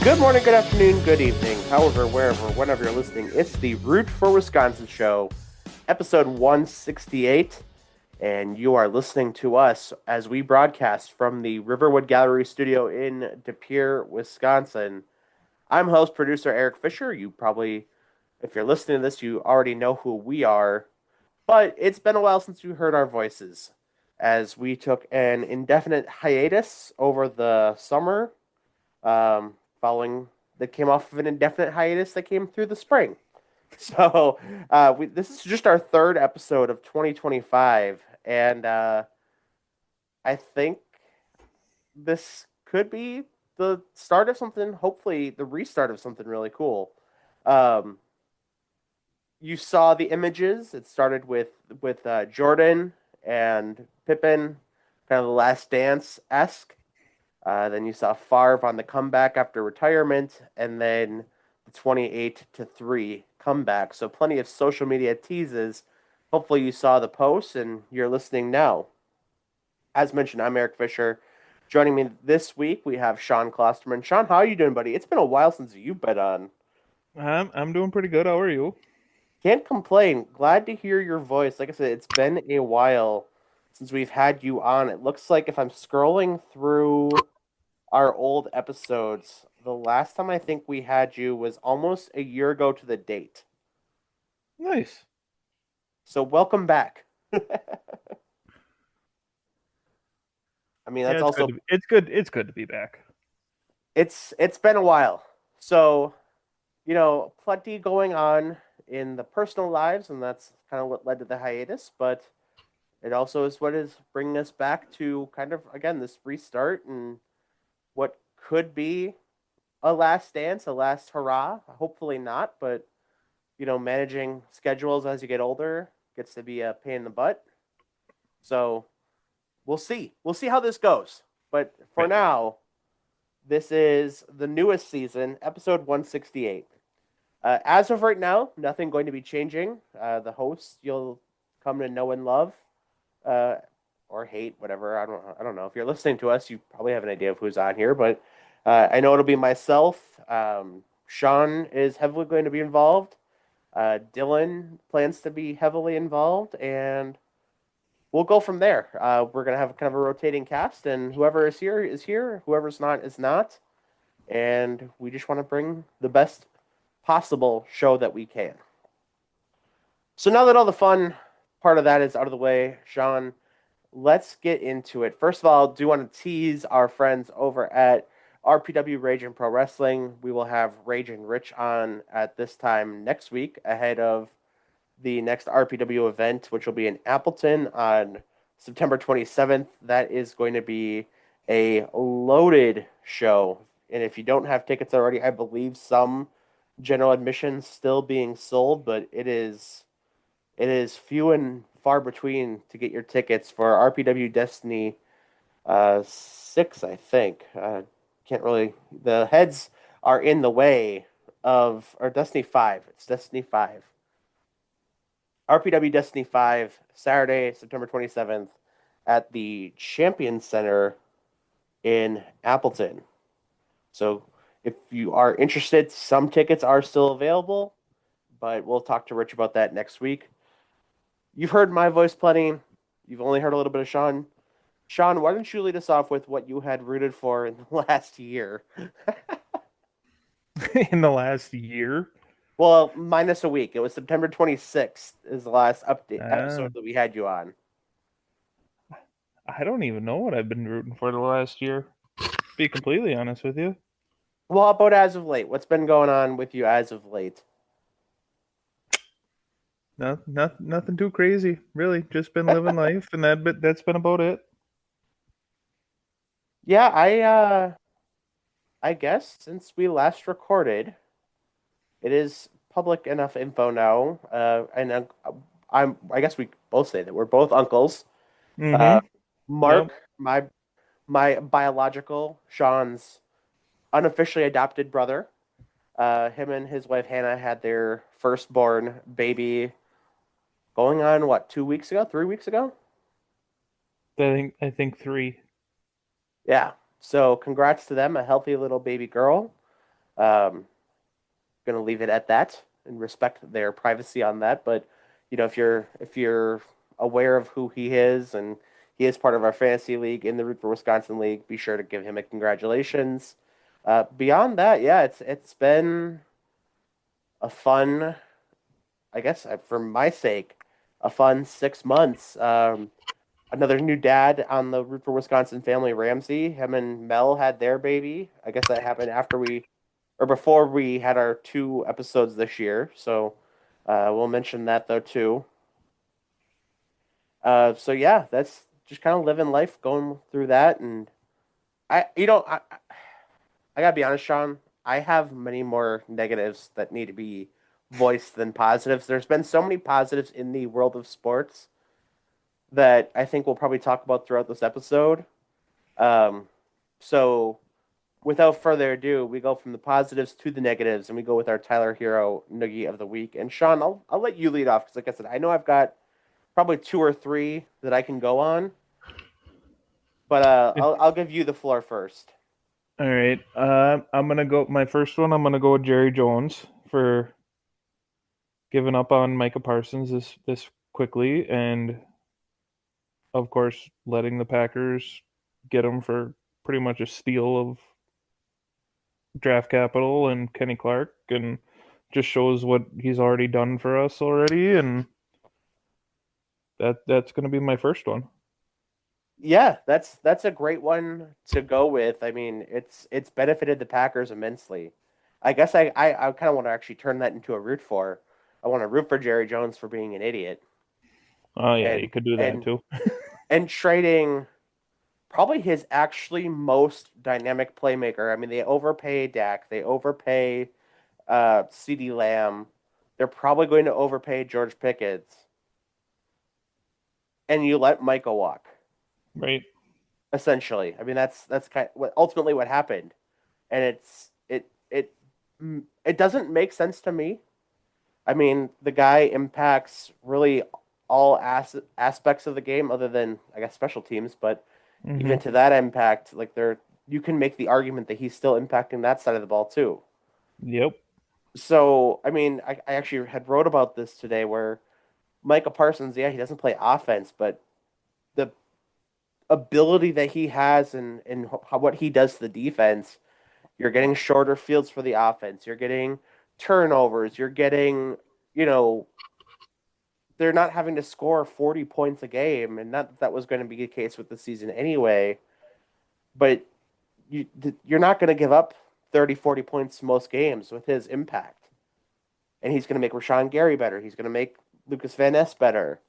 Good morning, good afternoon, good evening, however, wherever, whenever you're listening. It's the Root for Wisconsin show, episode 168, and you are listening to us as we broadcast from the Riverwood Gallery studio in De Pere, Wisconsin. I'm host producer Eric Fisher. You probably, if you're listening to this, you already know who we are, but it's been a while since you heard our voices as we took an indefinite hiatus over the summer following that came off of an indefinite hiatus that came through the spring. So this is just our third episode of 2025, and I think this could be the start of something. Hopefully, the restart of something really cool. Um, you saw the images. It started with Jordan and Pippen, kind of the Last Dance esque. Then you saw Favre on the comeback after retirement, and then the 28-3 comeback. So plenty of social media teases. Hopefully you saw the post and you're listening now. As mentioned, I'm Eric Fisher. Joining me this week, we have Sean Klosterman. Sean, how are you doing, buddy? It's been a while since you've been on. I'm doing pretty good. How are you? Can't complain. Glad to hear your voice. Like I said, it's been a while since we've had you on. It looks like if I'm scrolling through our old episodes, the last time I think we had you was almost a year ago to the date. Nice. So welcome back. I mean, Yeah, that's it's good also to be, it's good. It's good to be back. it's been a while. So, plenty going on in the personal lives, and that's kind of what led to the hiatus, but it also is what is bringing us back to kind of again this restart and what could be a last dance, a last hurrah. Hopefully not, but managing schedules as you get older gets to be a pain in the butt. So we'll see. We'll see how this goes. But for Right. now, this is the newest season, episode 168. As of right now, nothing going to be changing. The hosts you'll come to know and love, uh, or hate, whatever. I don't know. If you're listening to us, you probably have an idea of who's on here. But I know it'll be myself. Sean is heavily going to be involved. Dylan plans to be heavily involved, and we'll go from there. We're gonna have kind of a rotating cast, and whoever is here is here. Whoever's not is not, and we just want to bring the best possible show that we can. So now that all the fun part of that is out of the way, Sean, let's get into it. First of all, I do want to tease our friends over at RPW Rage and Pro Wrestling. We will have Rage and Rich on at this time next week ahead of the next RPW event, which will be in Appleton on September 27th. That is going to be a loaded show. And if you don't have tickets already, I believe some general admissions still being sold, but it is few and far between to get your tickets for RPW Destiny 6, I think. Can't really. The heads are in the way of, or Destiny 5. It's Destiny 5. RPW Destiny 5, Saturday, September 27th, at the Champion Center in Appleton. So if you are interested, some tickets are still available, but we'll talk to Rich about that next week. You've heard my voice plenty. You've only heard a little bit of Sean. Sean, why don't you lead us off with what you had rooted for in the last year? In the last year, Well, minus a week. It was September 26th is the last update uh, episode that we had you on. I don't even know what I've been rooting for the last year. To be completely honest with you, Well, how about as of late? What's been going on with you as of late? nothing too crazy. Really, just been living life, and that's been about it. Yeah, I guess since we last recorded, it is public enough info now. And I guess we both say that we're both uncles. Uh, Mm-hmm. Mark, Yep. my biological Sean's unofficially adopted brother. Him and his wife Hannah had their firstborn baby going on what 2 weeks ago, 3 weeks ago. I think three. Yeah. So congrats to them, a healthy little baby girl. Um, going to leave it at that and respect their privacy on that. But if you're aware of who he is and he is part of our fantasy league in the Root for Wisconsin League, be sure to give him a congratulations. Beyond that, yeah, it's been a fun, I guess, for my sake, a fun 6 months. Another new dad on the Root for Wisconsin family, Ramsey. Him and Mel had their baby. I guess that happened after we or before we had our 2 episodes this year. So we'll mention that though too. So yeah, that's just kind of living life, going through that, and I gotta be honest, Sean. I have many more negatives that need to be voiced than positives. There's been so many positives in the world of sports that I think we'll probably talk about throughout this episode. Um, so without further ado, we go from the positives to the negatives, and we go with our Tyler Hero Noogie of the week. And Sean, I'll let you lead off because, like I said, I know I've got probably two or three that I can go on, but I'll give you the floor first. All right. I'm gonna go. My first one. I'm gonna go with Jerry Jones for giving up on Micah Parsons this quickly, and of course letting the Packers get him for pretty much a steal of draft capital and Kenny Clark, and just shows what he's already done for us already, and that's gonna be my first one. Yeah, that's a great one to go with. I mean, it's benefited the Packers immensely. I guess I kind of want to actually turn that into a root for. I want to root for Jerry Jones for being an idiot Oh yeah, you and could do that and too. and trading probably his actually most dynamic playmaker. I mean, they overpay Dak, they overpay CD Lamb, they're probably going to overpay George Pickens, and you let Micah walk. Right. Essentially, I mean that's kind of what ultimately what happened, and it doesn't make sense to me. I mean, the guy impacts really all aspects of the game, other than I guess special teams, but even Mm-hmm. to that impact, like there, you can make the argument that he's still impacting that side of the ball too. Yep. So, I mean, I actually had wrote about this today where Micah Parsons, yeah, he doesn't play offense, but the ability that he has and what he does to the defense, you're getting shorter fields for the offense. You're getting turnovers. You're getting, you know, they're not having to score 40 points a game, and not that was going to be the case with the season anyway. But you're not going to give up 30, 40 points most games with his impact. And he's going to make Rashawn Gary better. He's going to make Lucas Van Ness better.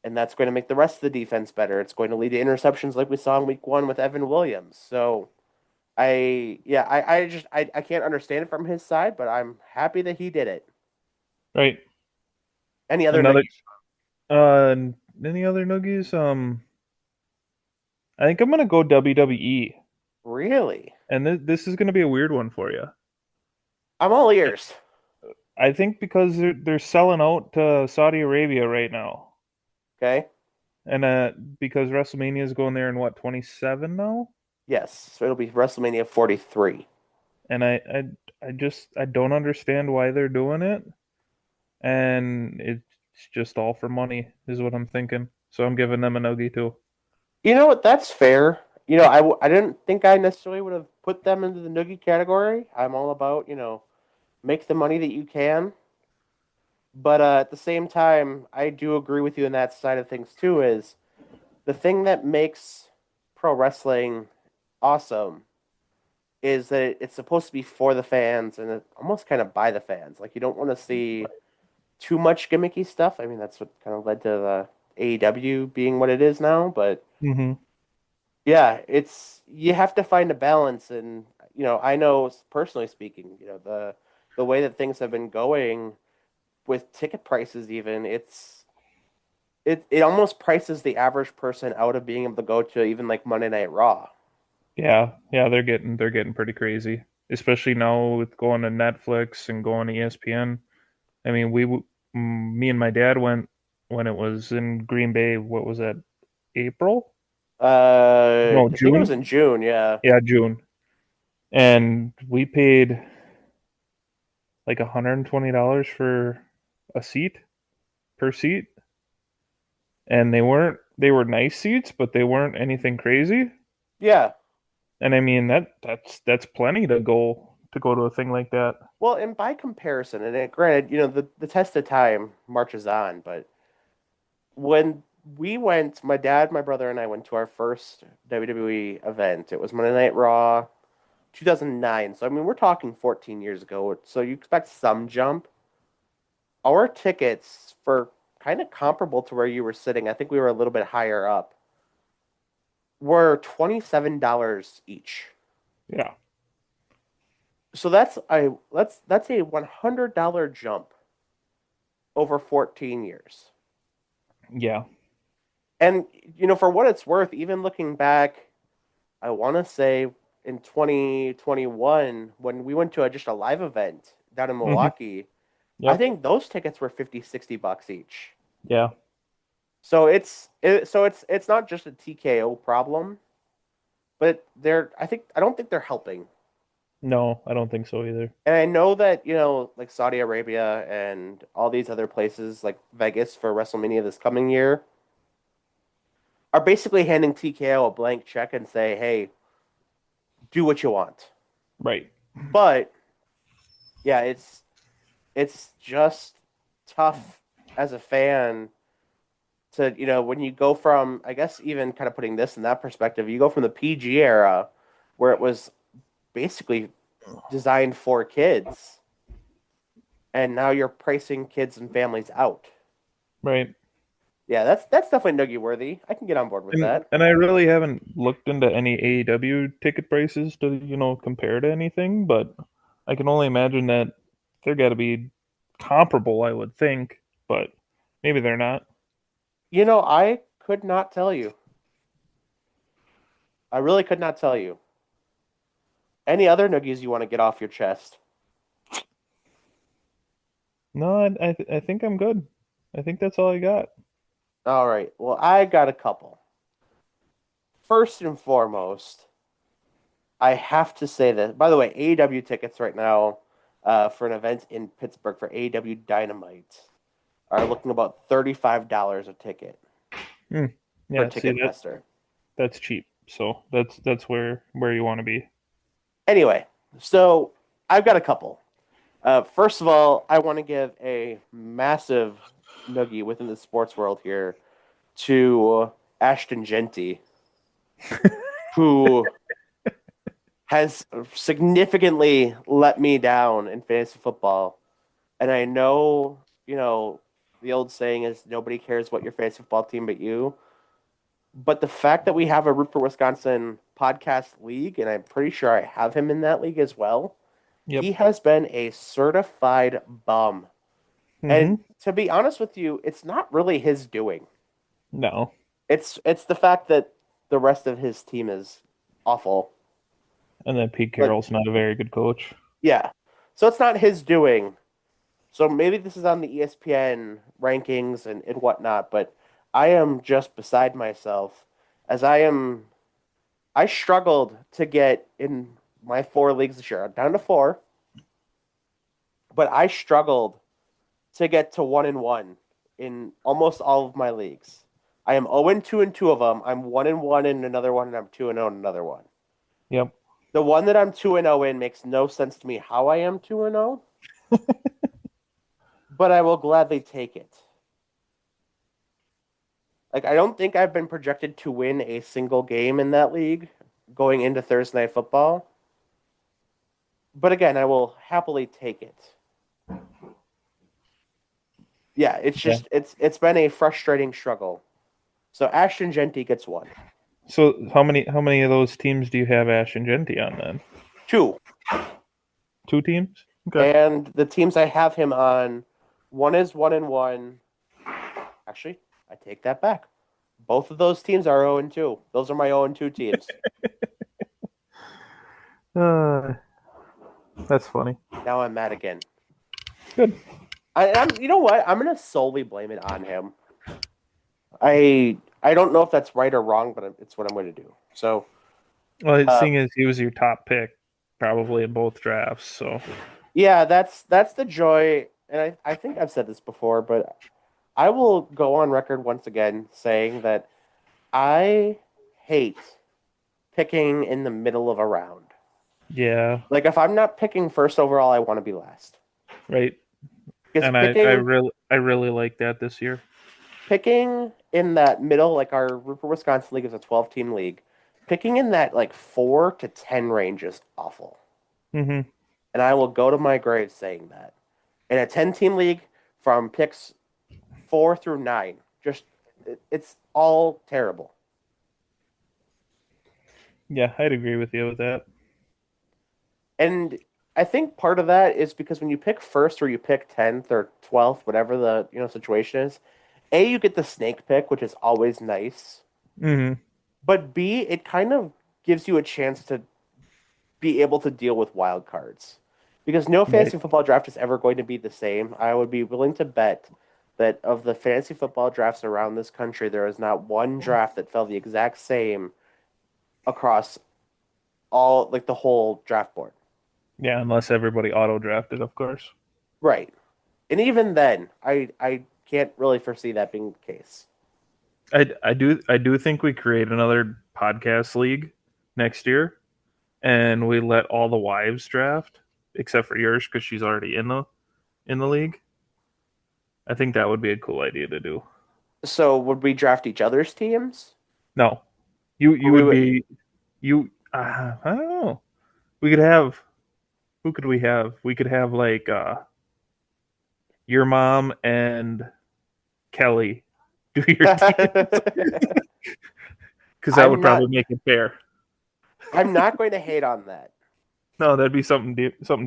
And that's going to make the rest of the defense better. It's going to lead to interceptions like we saw in week one with Evan Williams. So I can't understand it from his side, but I'm happy that he did it. Right. Any other Another. noogies? Uh, any other noogies? I think I'm gonna go WWE, Really? and this is gonna be a weird one for you. I'm all ears. I think because they're selling out to Saudi Arabia right now, Okay. and because WrestleMania is going there in what 27 now, Yes. So it'll be WrestleMania 43. and I don't understand why they're doing it, and it's just all for money is what I'm thinking. So I'm giving them a noogie too. You know what? That's fair. I didn't think I necessarily would have put them into the noogie category. I'm all about, make the money that you can. But at the same time, I do agree with you in that side of things too. Is the thing that makes pro wrestling awesome is that it's supposed to be for the fans and almost kind of by the fans. Like you don't want to see too much gimmicky stuff. I mean, that's what kind of led to the AEW being what it is now. But Mm-hmm. yeah, it's you have to find a balance, and I know personally speaking, the way that things have been going with ticket prices, even it almost prices the average person out of being able to go to even like Monday Night Raw. Yeah, yeah, they're getting pretty crazy, especially now with going to Netflix and going to ESPN. I mean, me and my dad went when it was in Green Bay. What was that? April? No, I think it was June. in June. Yeah. Yeah, June. And we paid. like $120 for a seat per seat, and they were nice seats, but they weren't anything crazy. Yeah. And I mean that's plenty to go to a thing like that. Well, and by comparison, and granted, the test of time marches on, but when we went, my dad, my brother, and I went to our first WWE event. It was Monday Night Raw, 2009. So I mean, we're talking 14 years ago. So you expect some jump. Our tickets for kind of comparable to where you were sitting, I think we were a little bit higher up, were $27 each. Yeah. So that's a $100 jump over 14 years. Yeah. And for what it's worth, even looking back, I want to say in 2021 when we went to just a live event down in Hmm. Milwaukee, I Yep. think those tickets were 50, $60 each. Yeah. So it's not just a TKO problem, but I don't think they're helping. No, I don't think so either. And I know that, like Saudi Arabia and all these other places like Vegas for WrestleMania this coming year are basically handing TKO a blank check and say, "Hey, do what you want." Right. But yeah, it's just tough as a fan to, when you go from, I guess, even kind of putting this in that perspective, you go from the PG era where it was basically designed for kids, and now you're pricing kids and families out. Right. Yeah, that's definitely noogie worthy. I can get on board with that. And I really haven't looked into any AEW ticket prices to, compare to anything, but I can only imagine that they're got to be comparable, I would think, but maybe they're not. I could not tell you. I really could not tell you. Any other noogies you want to get off your chest? No, I think I'm good. I think that's all I got. All right. Well, I got a couple. First and foremost, I have to say that. By the way, AEW tickets right now for an event in Pittsburgh for AEW Dynamite are looking about $35 a ticket Hmm. for Yeah, see Ticketmaster. that's cheap. So that's where you want to be. Anyway, so I've got a couple. First of all, I want to give a massive noogie within the sports world here to Ashton Genty, who has significantly let me down in fantasy football. And I know, the old saying is nobody cares what your fantasy football team but you. But the fact that we have a Root for Wisconsin podcast league, and I'm pretty sure I have him in that league as well, Yep. he has been a certified bum. And Mm-hmm. to be honest with you, it's not really his doing. No. It's the fact that the rest of his team is awful. And then Pete Like, Carroll's not a very good coach. yeah. So it's not his doing. So maybe this is on the ESPN rankings and whatnot, but I am just beside myself as I struggled to get in my four leagues this year. I'm down to four, but I struggled to get to 1-1 in almost all of my leagues. I am 0-2 in two of them. I'm 1-1 in another one, and I'm 2-0 in another one. Yep. The one that I'm 2-0 in makes no sense to me how I am 2-0, but I will gladly take it. Like, I don't think I've been projected to win a single game in that league going into Thursday Night Football. But again, I will happily take it. Yeah, it's Yeah. just it's been a frustrating struggle. So Ashton Genty gets one. So how many of those teams do you have Ash and Genty on then? Two. Two teams? Okay. And the teams I have him on, one is 1-1. Actually, I take that back. Both of those teams are 0-2. Those are my 0-2 teams. Uh, that's funny. Now I'm mad again. Good. You know what? I'm gonna solely blame it on him. I don't know if that's right or wrong, but it's what I'm going to do. So, Well, uh, seeing as he was your top pick, probably in both drafts, so Yeah, that's the joy, and I think I've said this before, but I will go on record once again saying that I hate picking in the middle of a round. Yeah, Like if I'm not picking first overall, I want to be last. right. Because And I really like that this year. picking in that middle, like our Rupert Wisconsin League is a 12 team league, picking in that like 4 to 10 range is awful. Hmm. And I will go to my grave saying that. In a 10-team league from picks 4 through 9, just it's all terrible. Yeah, I'd agree with you with that. And I think part of that is because when you pick first or you pick 10th or 12th, whatever the, situation is, A, you get the snake pick, which is always nice. Hmm. But B, it kind of gives you a chance to be able to deal with wild cards. Because no Right. fantasy football draft is ever going to be the same. I would be willing to bet that of the fantasy football drafts around this country, there is not one draft that fell the exact same across all, like the whole draft board. Yeah, unless everybody auto drafted, of course. Right. And even then, I can't really foresee that being the case. I do think we create another podcast league next year, and we let all the wives draft, except for yours because she's already in the league. I think that would be a cool idea to do. So would we draft each other's teams? No, you Or we would would be you. I don't know. We could have who could we have? We could have like your mom and Kelly do your team because that would I'm not probably make it fair. I'm not going to hate on that. No, that'd be something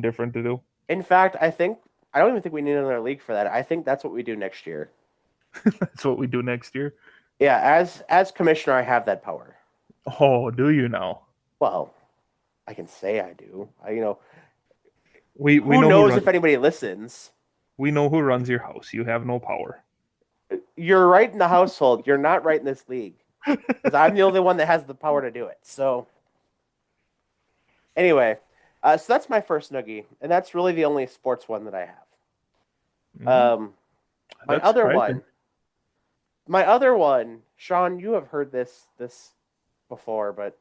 different to do. In fact, I don't even think we need another league for that. I think that's what we do next year. That's what we do next year. Yeah, as commissioner, I have that power. Oh, do you now? Well, I can say I do. We Who know who knows runs. if anybody listens? We know who runs your house. You have no power. You're right in the household. You're not right in this league because I'm the only one that has the power to do it. So anyway, so that's my first noogie, and that's really the only sports one that I have. Mm, My that's other surprising. one, my other one, Sean, you have heard this before, but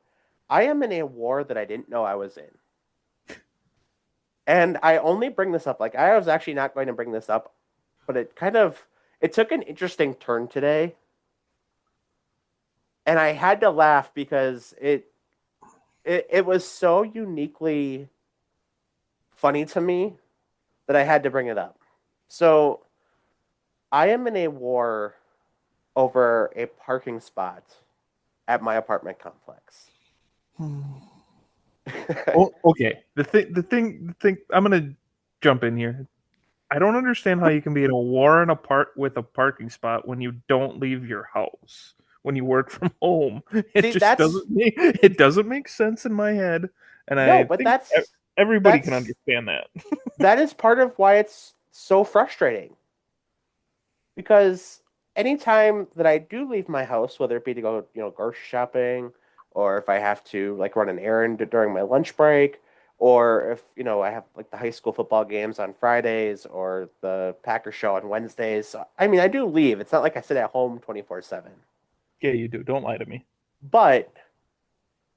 I am in a war that I didn't know I was in. And I only bring this up, like I was actually not going to bring this up, but it took an interesting turn today, and I had to laugh because it was so uniquely funny to me that I had to bring it up. So I am in a war over a parking spot at my apartment complex. Oh, okay. The thing. I'm gonna jump in here. I don't understand how you can be in a war in a park with a parking spot when you don't leave your house when you work from home. It See, just doesn't make sense in my head, and no, I but think everybody can that's understand that. that is part of why it's so frustrating. Because anytime that I do leave my house, whether it be to go, grocery shopping, or if I have to like run an errand during my lunch break, or if, I have like the high school football games on Fridays or the Packer show on Wednesdays. So, I mean, I do leave. It's not like I sit at home 24/7. Yeah, you do. Don't lie to me. But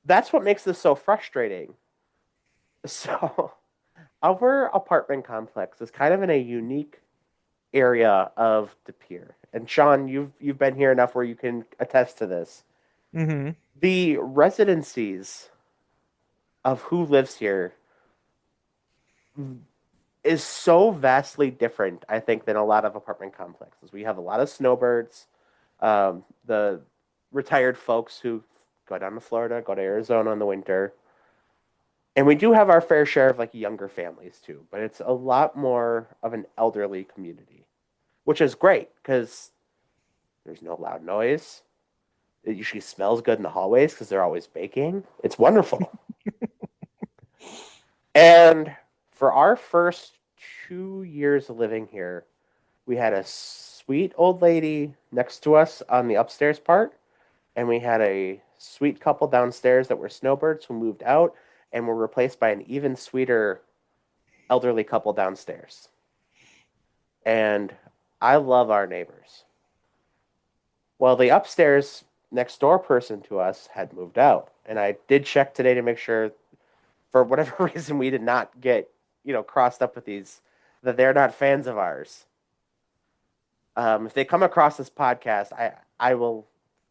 that's what makes this so frustrating. So, our apartment complex is kind of in a unique area of De Pere. And Sean, you've been here enough where you can attest to this. Hmm. The residencies of who lives here is so vastly different, I think, than a lot of apartment complexes. We have a lot of snowbirds, the retired folks who go down to Florida, go to Arizona in the winter. And we do have our fair share of like younger families too, but it's a lot more of an elderly community, which is great because there's no loud noise. It usually smells good in the hallways because they're always baking. It's wonderful. And for our first 2 years of living here, we had a sweet old lady next to us on the upstairs part, and we had a sweet couple downstairs that were snowbirds who moved out and were replaced by an even sweeter elderly couple downstairs. And I love our neighbors. Well, the upstairs next door person to us had moved out. And I did check today to make sure, for whatever reason, we did not get, crossed up with these, that they're not fans of ours. If they come across this podcast, I will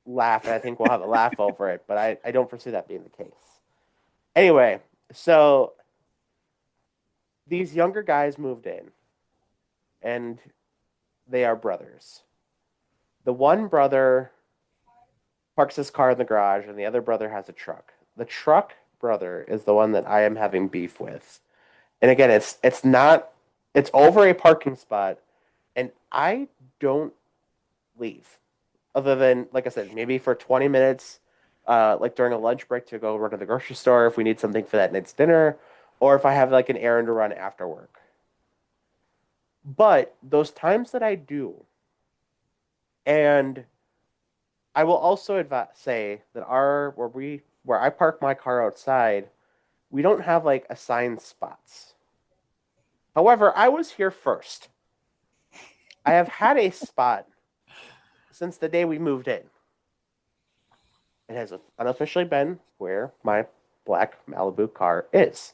laugh, and I think we'll have a laugh over it, but I don't foresee that being the case. Anyway, so these younger guys moved in, and they are brothers. The one brother parks his car in the garage, and the other brother has a truck. The truck brother is the one that I am having beef with. And again, it's not it's over a parking spot, and I don't leave. Other than, like I said, maybe for 20 minutes, like during a lunch break to go run to the grocery store if we need something for that night's dinner, or if I have like an errand to run after work. But those times that I do, and I will also say that where I park my car outside, we don't have like assigned spots. However, I was here first. I have had a spot since the day we moved in. It has unofficially been where my black Malibu car is.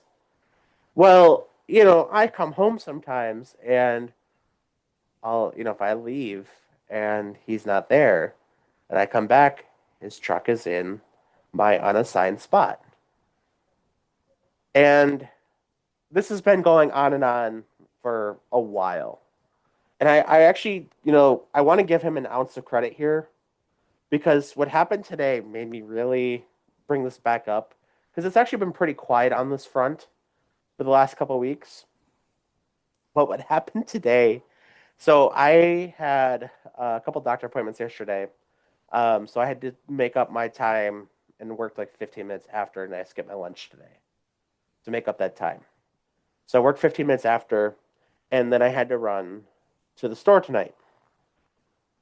Well, I come home sometimes and if I leave and he's not there and I come back, his truck is in my unassigned spot. And this has been going on and on for a while. And I actually, I want to give him an ounce of credit here because what happened today made me really bring this back up because it's actually been pretty quiet on this front for the last couple of weeks. But what happened today? So I had a couple doctor appointments yesterday. So I had to make up my time and worked like 15 minutes after, and I skipped my lunch today to make up that time. So I worked 15 minutes after, and then I had to run to the store tonight.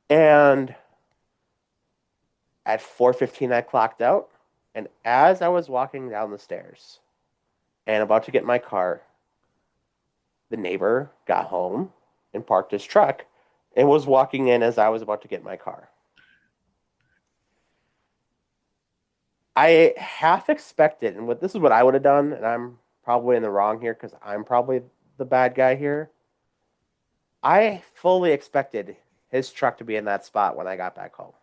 And at 4:15, I clocked out. And as I was walking down the stairs and about to get in my car, the neighbor got home and parked his truck and was walking in as I was about to get in my car. I half expected, and this is what I would have done, and I'm probably in the wrong here because I'm probably the bad guy here. I fully expected his truck to be in that spot when I got back home.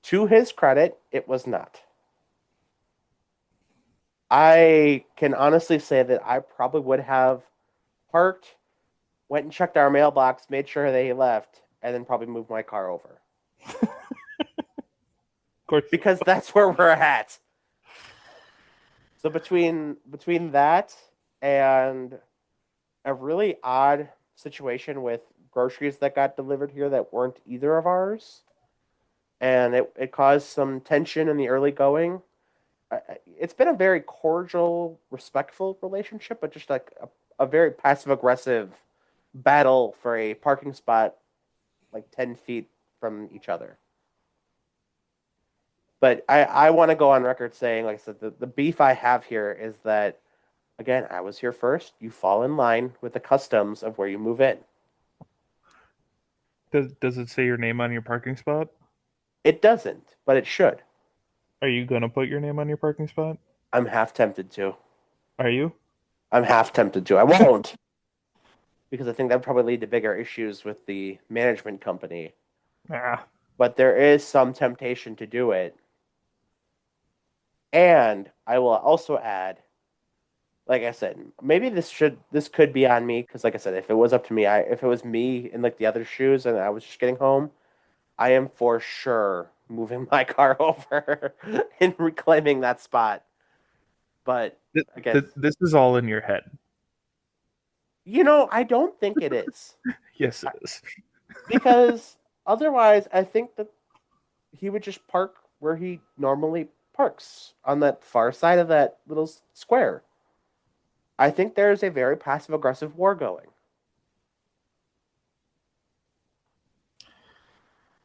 To his credit, it was not. I can honestly say that I probably would have parked, went and checked our mailbox, made sure they left, and then probably moved my car over. Of course. Because that's where we're at. So between that and a really odd situation with groceries that got delivered here that weren't either of ours, and it caused some tension in the early going. It's been a very cordial, respectful relationship, but just like a very passive aggressive battle for a parking spot like 10 feet from each other. But I want to go on record saying, like I said, the beef I have here is that, again, I was here first. You fall in line with the customs of where you move in. Does it say your name on your parking spot? It doesn't, but it should. Are you gonna put your name on your parking spot? I'm half tempted to. Are you? I'm half tempted to. I won't because I think that would probably lead to bigger issues with the management company. Ah. But there is some temptation to do it. And I will also add, like I said, maybe this could be on me because, like I said, if it was up to me, if it was me in like the other shoes and I was just getting home, I am for sure moving my car over and reclaiming that spot. But again, This is all in your head. I don't think it is Yes, it is. because otherwise, I think that he would just park where he normally parks on that far side of that little square. I think there's a very passive aggressive war going.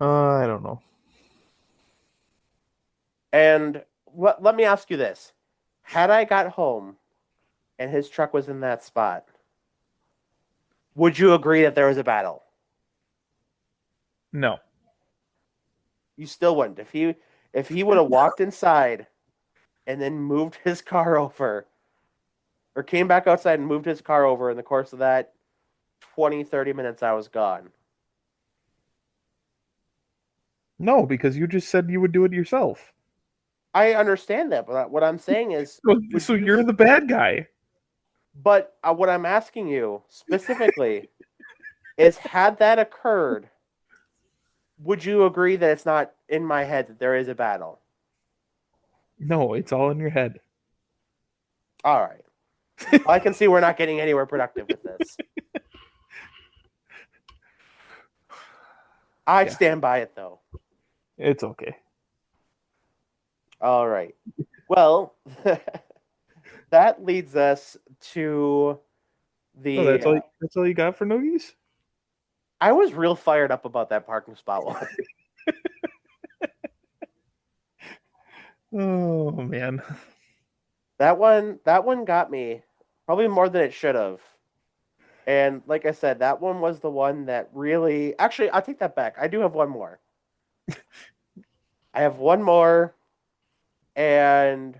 I don't know. And let me ask you this. Had I got home and his truck was in that spot, would you agree that there was a battle? No. You still wouldn't. If he would have walked inside and then moved his car over, or came back outside and moved his car over in the course of that 20, 30 minutes I was gone. No, because you just said you would do it yourself. I understand that, but what I'm saying is, would So you? you're the bad guy. But what I'm asking you specifically is, had that occurred, would you agree that it's not in my head that there is a battle? No, it's all in your head. All right. Well, I can see we're not getting anywhere productive with this. I Yeah, stand by it, though. it's okay. All right. Well, that leads us to Oh, the. that's all you got for noogies? I was real fired up about that parking spot one. Oh man. That one got me probably more than it should have. And like I said, that one was the one that really. Actually, I'll take that back. I do have one more. I have one more, and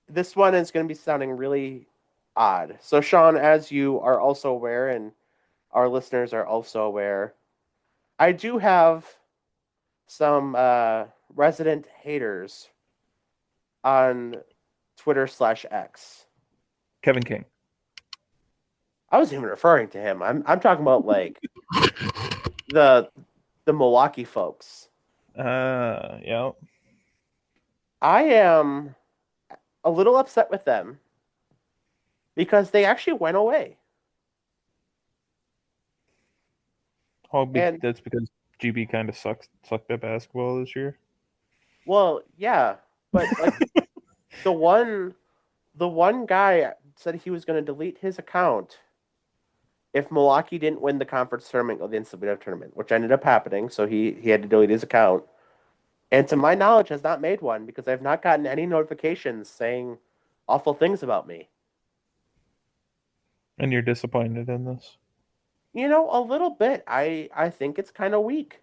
this one is going to be sounding really odd. So, Sean, as you are also aware, and our listeners are also aware, I do have some resident haters on Twitter/X. Kevin King. I wasn't even referring to him. I'm talking about like the the Milwaukee folks. Yeah. I am a little upset with them because they actually went away. And That's because GB kind of sucked at basketball this year. well, yeah, but like the one the one guy said he was going to delete his account if Milwaukee didn't win the conference tournament or the NCAA tournament, which ended up happening. So he had to delete his account, and to my knowledge, has not made one because I've not gotten any notifications saying awful things about me. And you're disappointed in this. A little bit. I think it's kind of weak.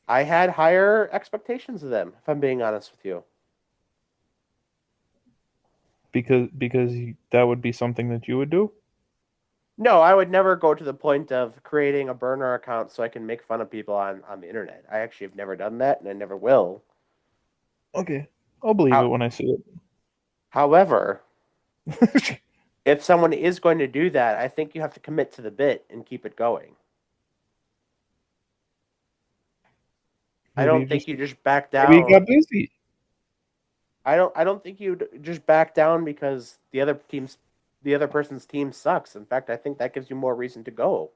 I had higher expectations of them, if I'm being honest with you. Because that would be something that you would do? No, I would never go to the point of creating a burner account so I can make fun of people on the internet. I actually have never done that, and I never will. Okay. I'll believe it How, when I see however, it. if someone is going to do that, I think you have to commit to the bit and keep it going. I maybe you don't think just you just back maybe you down. got busy. I don't think you just back down because the other person's team sucks. In fact, I think that gives you more reason to go.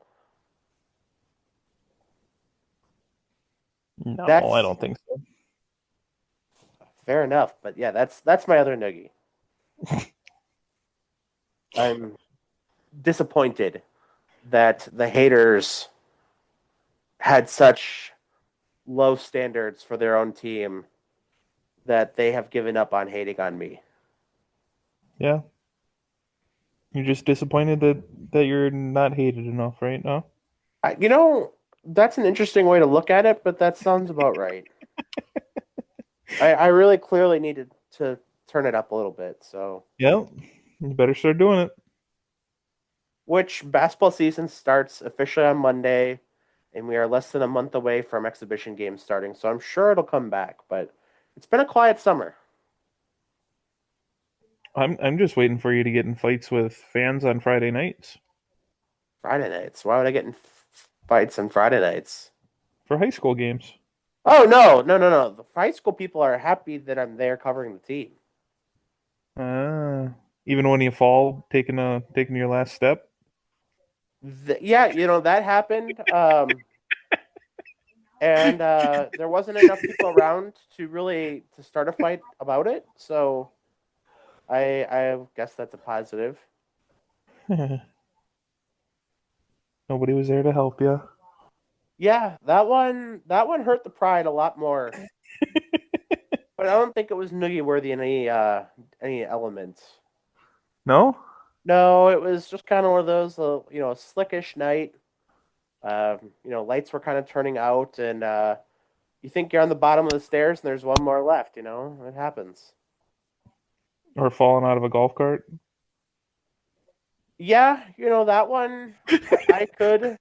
No, I That's don't think so. fair enough, but yeah, that's my other noogie. I'm disappointed that the haters had such low standards for their own team that they have given up on hating on me. Yeah. You're just disappointed that you're not hated enough right now. That's an interesting way to look at it, but that sounds about right. I really clearly needed to turn it up a little bit. So, Yeah. You better start doing it. which basketball season starts officially on Monday, and we are less than a month away from exhibition games starting. So I'm sure it'll come back, but it's been a quiet summer. I'm just waiting for you to get in fights with fans on Friday nights Friday nights. Why would I get in fights on Friday nights? for high school games. Oh no, no, no, no! The high school people are happy that I'm there covering the team. Even when you fall, taking your last step. Yeah, that happened. And there wasn't enough people around to really to start a fight about it. So I guess that's a positive. Nobody was there to help you. Yeah, that one hurt the pride a lot more. But I don't think it was noogie worthy in any element. No? No, it was just kind of one of those, slickish night. Lights were kind of turning out, and you think you're on the bottom of the stairs, and there's one more left. It happens. Or falling out of a golf cart? Yeah, that one. I could,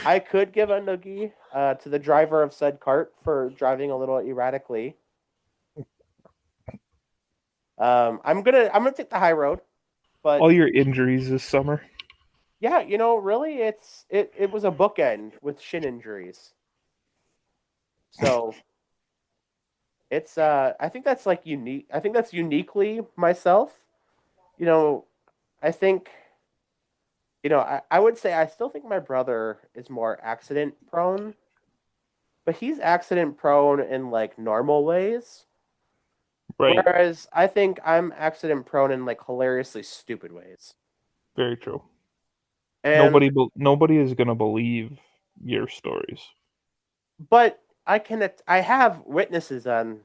I could give a noogie to the driver of said cart for driving a little erratically. I'm gonna take the high road, but All your injuries this summer. yeah, really, it was a bookend with shin injuries. So I think that's like unique. I think that's uniquely myself. You know, I think I would say I still think my brother is more accident prone, but he's accident prone in like normal ways. Right. Whereas I think I'm accident prone in like hilariously stupid ways. Very true. And Nobody is gonna believe your stories. but I have witnesses on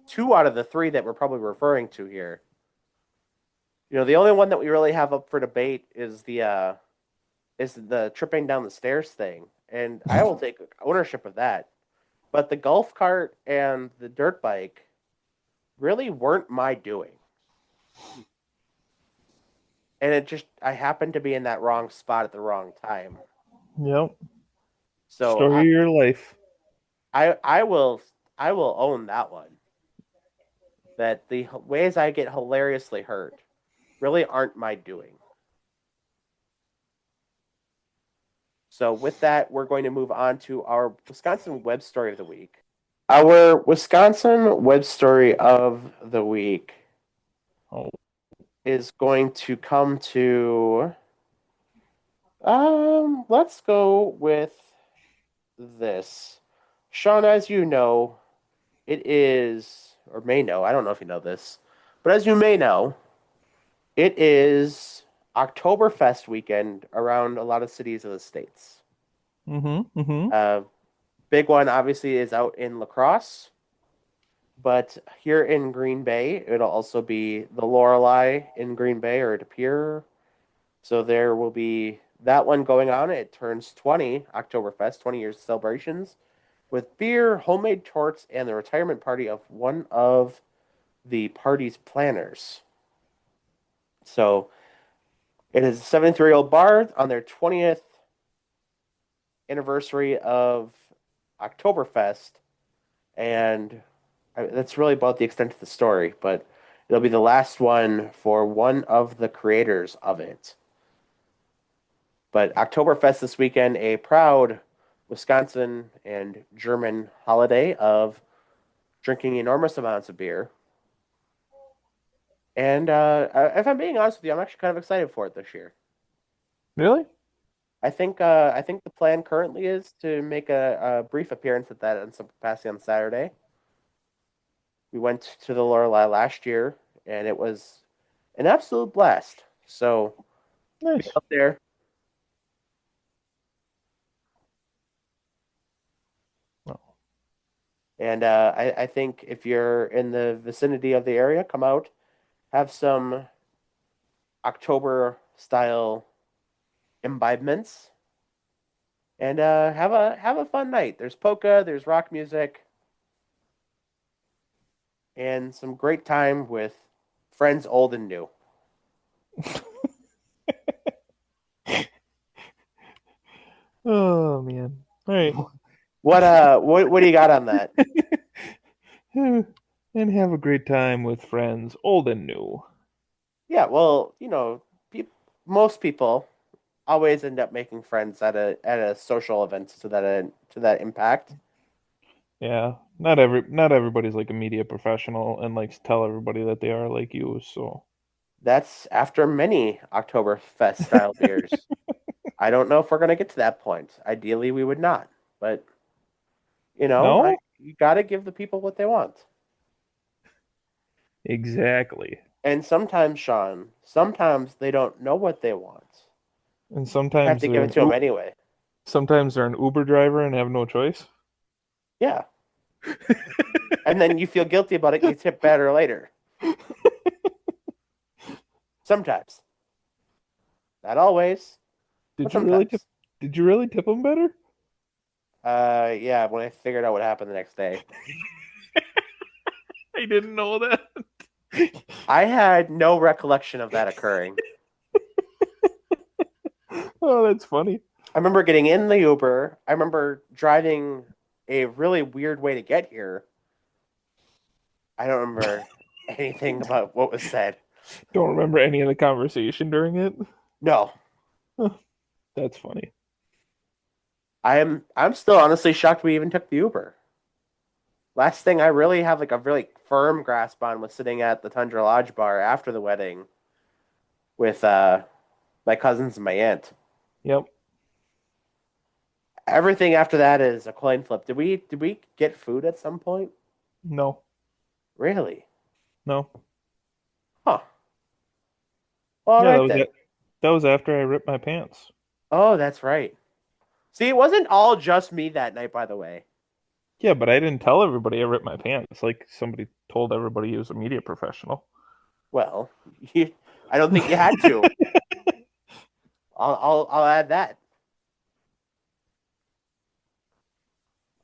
two out of the three that we're probably referring to here. The only one that we really have up for debate is the tripping down the stairs thing, and I will take ownership of that. But the golf cart and the dirt bike really weren't my doing, and I happened to be in that wrong spot at the wrong time. Yep. So Story of your life. I will own that one. That the ways I get hilariously hurt really aren't my doing. So with that, we're going to move on to our Wisconsin web story of the week. Our Wisconsin web story of the week Oh, is going to come to let's go with this. Sean, as you know, it is, or may know, I don't know if you know this, but as you may know, it is Oktoberfest weekend around a lot of cities of the states. mm-hmm. Uh, Big one obviously is out in La Crosse, but here in Green Bay, it'll also be the Lorelei in Green Bay or De Pere. So there will be that one going on. It turns 20, Oktoberfest, 20 years celebrations with beer, homemade torts, and the retirement party of one of the party's planners. So it is a 73-year-old bar on their 20th anniversary of Oktoberfest, and that's really about the extent of the story, but it'll be the last one for one of the creators of it. But Oktoberfest this weekend, a proud Wisconsin and German holiday of drinking enormous amounts of beer. And if I'm being honest with you, I'm actually kind of excited for it this year. Really? I think the plan currently is to make a brief appearance at that in some capacity on Saturday. We went to the Lorelei last year, and it was an absolute blast. So be Nice. up there. Oh, And I think if you're in the vicinity of the area, come out, have some October style imbibements, and have a fun night. There's polka, there's rock music, and some great time with friends old and new. oh man. All right. What do you got on that? And have a great time with friends, old and new. Yeah, well, most people always end up making friends at a social event to that impact. Yeah. Not everybody's like a media professional and likes to tell everybody that they are like you, so That's after many Oktoberfest style beers. I don't know if we're gonna get to that point. Ideally, we would not, but no? you got to give the people what they want. Exactly. And sometimes, Sean, sometimes they don't know what they want. And Have to give it to them anyway. sometimes they're an Uber driver and have no choice. Yeah, and then you feel guilty about it. And you tip better later. Sometimes. Not always, but Did you really tip? sometimes. Did you really tip him better? Yeah, when I figured out what happened the next day. I didn't know that. I had no recollection of that occurring. Oh, that's funny. I remember getting in the Uber. I remember driving a really weird way to get here. I don't remember anything about what was said. Don't remember any of the conversation during it. No, Huh, that's funny. I'm still honestly shocked we even took the Uber. Last thing I really have like a really firm grasp on was sitting at the Tundra Lodge bar after the wedding with my cousins and my aunt. Yep. Everything after that is a coin flip. Did we get food at some point? No. Really? No. Huh. All Yeah, right then. that was after I ripped my pants. Oh, that's right. See, it wasn't all just me that night, by the way. Yeah, but I didn't tell everybody I ripped my pants. Like somebody told everybody he was a media professional. Well, you, I don't think you had to. I'll add that.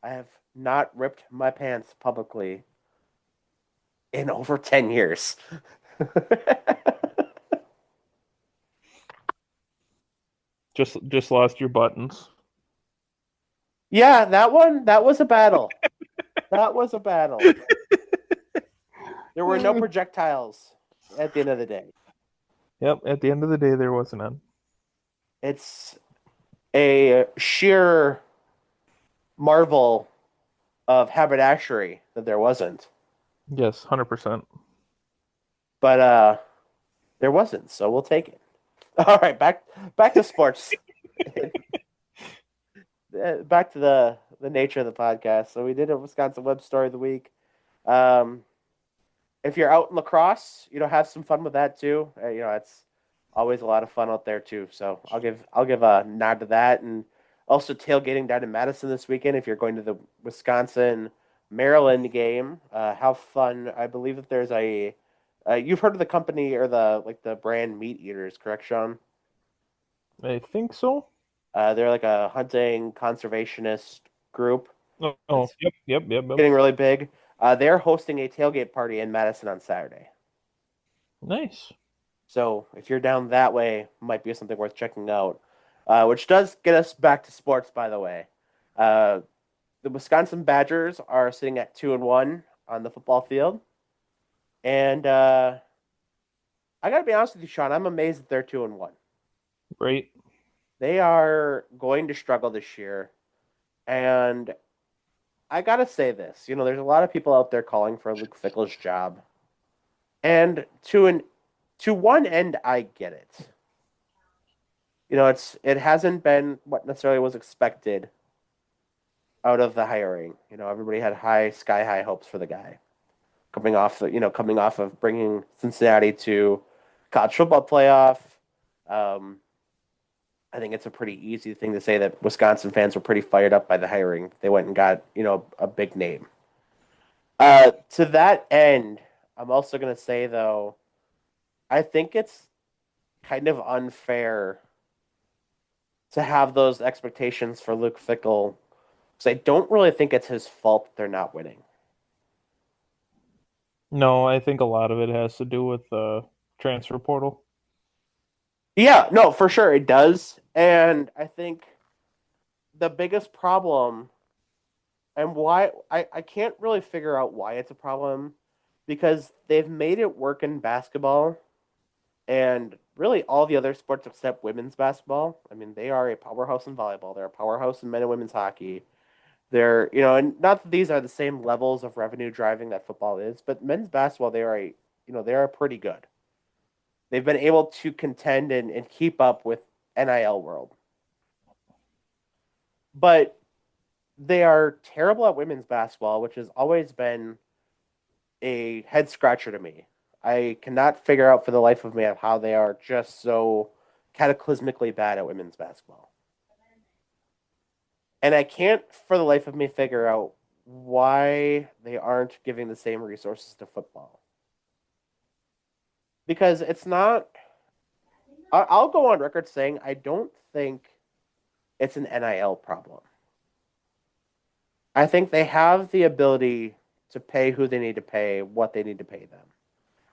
I have not ripped my pants publicly in over 10 years. Just lost your buttons. Yeah, that was a battle. That was a battle. There were no projectiles at the end of the day. Yep. At the end of the day, there was none. It's a sheer marvel of haberdashery that there wasn't. Yes, 100%. But there wasn't, so we'll take it. All right, back to sports. Back to the nature of the podcast. So we did a Wisconsin Web story of the week. Um, if you're out in lacrosse, have some fun with that too. It's always a lot of fun out there too. So I'll give a nod to that, and also tailgating down in Madison this weekend. If you're going to the Wisconsin Maryland game, have fun. I believe that there's a you've heard of the company or the brand Meat Eaters, correct, Sean? I think so. They're like a hunting conservationist group Oh, oh, that's yep, yep, yep, yep. getting really big. They're hosting a tailgate party in Madison on Saturday. Nice. So if you're down that way, might be something worth checking out. Which does get us back to sports, by the way. Uh, the Wisconsin Badgers are sitting at 2-1 on the football field, and I got to be honest with you, Sean. I'm amazed that they're 2-1. Great. They are going to struggle this year, and I got to say this. There's a lot of people out there calling for Luke Fickle's job, and to one end, I get it. It hasn't been what necessarily was expected out of the hiring. Everybody had sky high hopes for the guy coming off of bringing Cincinnati to college football playoff. Um, I think it's a pretty easy thing to say that Wisconsin fans were pretty fired up by the hiring. They went and got a big name. To that end, I'm also going to say though, I think it's kind of unfair to have those expectations for Luke Fickle because I don't really think it's his fault that they're not winning. No, I think a lot of it has to do with the transfer portal. Yeah, no, for sure it does. And I think the biggest problem and why I can't really figure out why it's a problem because they've made it work in basketball and really all the other sports except women's basketball. I mean, they are a powerhouse in volleyball, they're a powerhouse in men and women's hockey. And not that these are the same levels of revenue driving that football is, but men's basketball, they are pretty good. They've been able to contend and keep up with NIL world. But they are terrible at women's basketball, which has always been a head scratcher to me. I cannot figure out for the life of me how they are just so cataclysmically bad at women's basketball. And I can't for the life of me figure out why they aren't giving the same resources to football. Because it's not. I'll go on record saying I don't think it's an NIL problem. I think they have the ability to pay who they need to pay, what they need to pay them.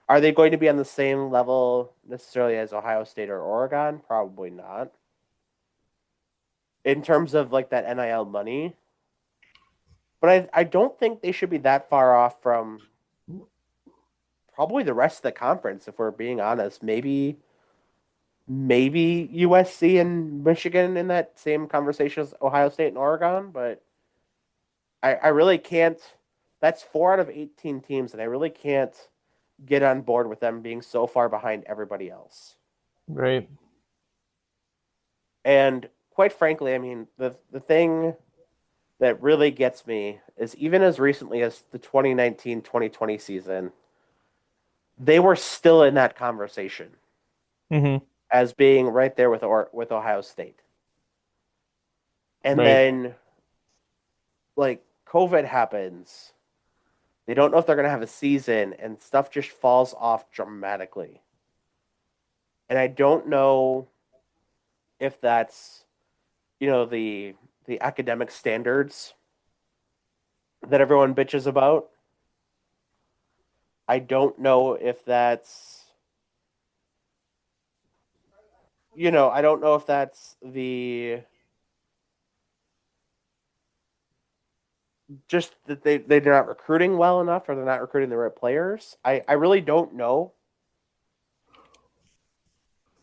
Are they going to be on the same level necessarily as Ohio State or Oregon? Probably not. In terms of like that NIL money, but I don't think they should be that far off from probably the rest of the conference, if we're being honest. Maybe USC and Michigan in that same conversation as Ohio State and Oregon, but I really can't. That's 4 out of 18 teams, and I really can't get on board with them being so far behind everybody else. Right. And quite frankly, I mean, the thing that really gets me is even as recently as the 2019-2020 season, they were still in that conversation Mm-hmm. as being right there with Ohio State. And Right. then like COVID happens. They don't know if they're going to have a season and stuff just falls off dramatically. And I don't know if that's, the academic standards that everyone bitches about. I don't know if that's, I don't know if that's the just that they're not recruiting well enough or they're not recruiting the right players. I really don't know.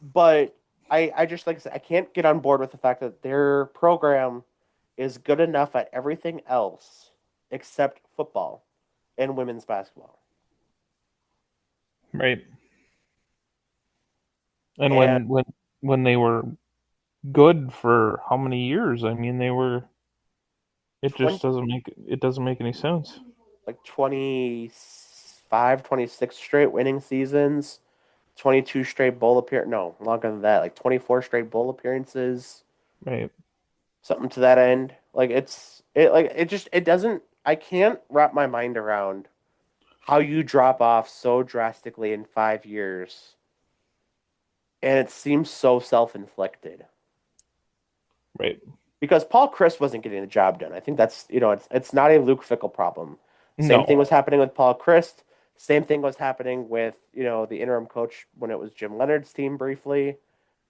But I just like I said, I can't get on board with the fact that their program is good enough at everything else except football and women's basketball. Right. And And when they were good for how many years? I mean, they were. It 20 just doesn't make any sense. like 25, 26 straight winning seasons, 22 straight bowl appear no, longer than that, like 24 straight bowl appearances, Right. something to that end. It doesn't I can't wrap my mind around how you drop off so drastically in 5 years, and it seems so self-inflicted Right. because Paul Chris wasn't getting the job done. I think that's it's not a Luke Fickle problem. Same thing No. was happening with Paul Chris. Same thing was happening with the interim coach when it was Jim Leonard's team briefly.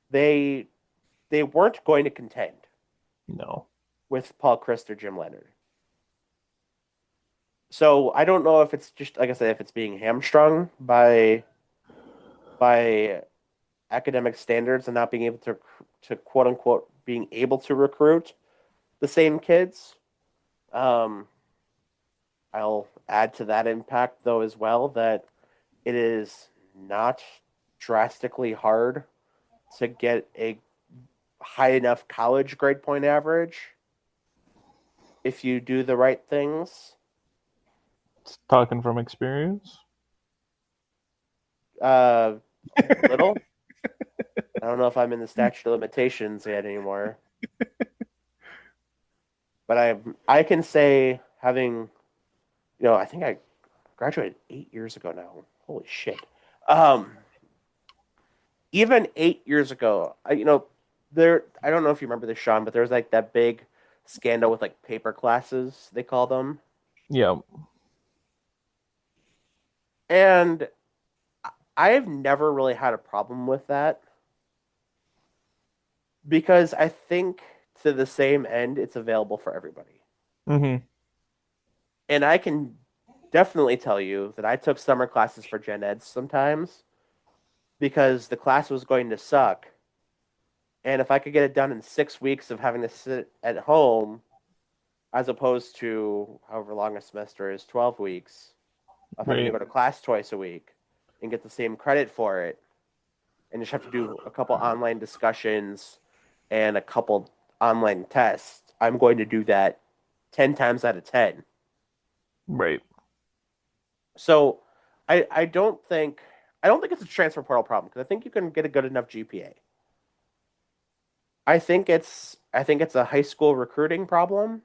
They they weren't going to contend No. with Paul Chris or Jim Leonard. So I don't know if it's just like I said, if it's being hamstrung by academic standards and not being able to quote unquote being able to recruit the same kids. Um, I'll add to that impact though as well that it is not drastically hard to get a high enough college grade point average if you do the right things. Talking from experience. Uh, a little. I don't know if I'm in the statute of limitations yet anymore, but I can say having I think I graduated 8 years ago now. Holy shit. Um, Even 8 years ago, I don't know if you remember this, Sean, but there was like that big scandal with like paper classes, they call them. Yeah. And I've never really had a problem with that because I think to the same end, it's available for everybody. Mm-hmm. And I can definitely tell you that I took summer classes for gen ed sometimes because the class was going to suck. And if I could get it done in 6 weeks of having to sit at home, as opposed to however long a semester is, 12 weeks, of having to Right. go to class twice a week and get the same credit for it, and just have to do a couple online discussions and a couple online tests, I'm going to do that 10 times out of 10. Right. So I don't think it's a transfer portal problem because I think you can get a good enough GPA. I think it's a high school recruiting problem.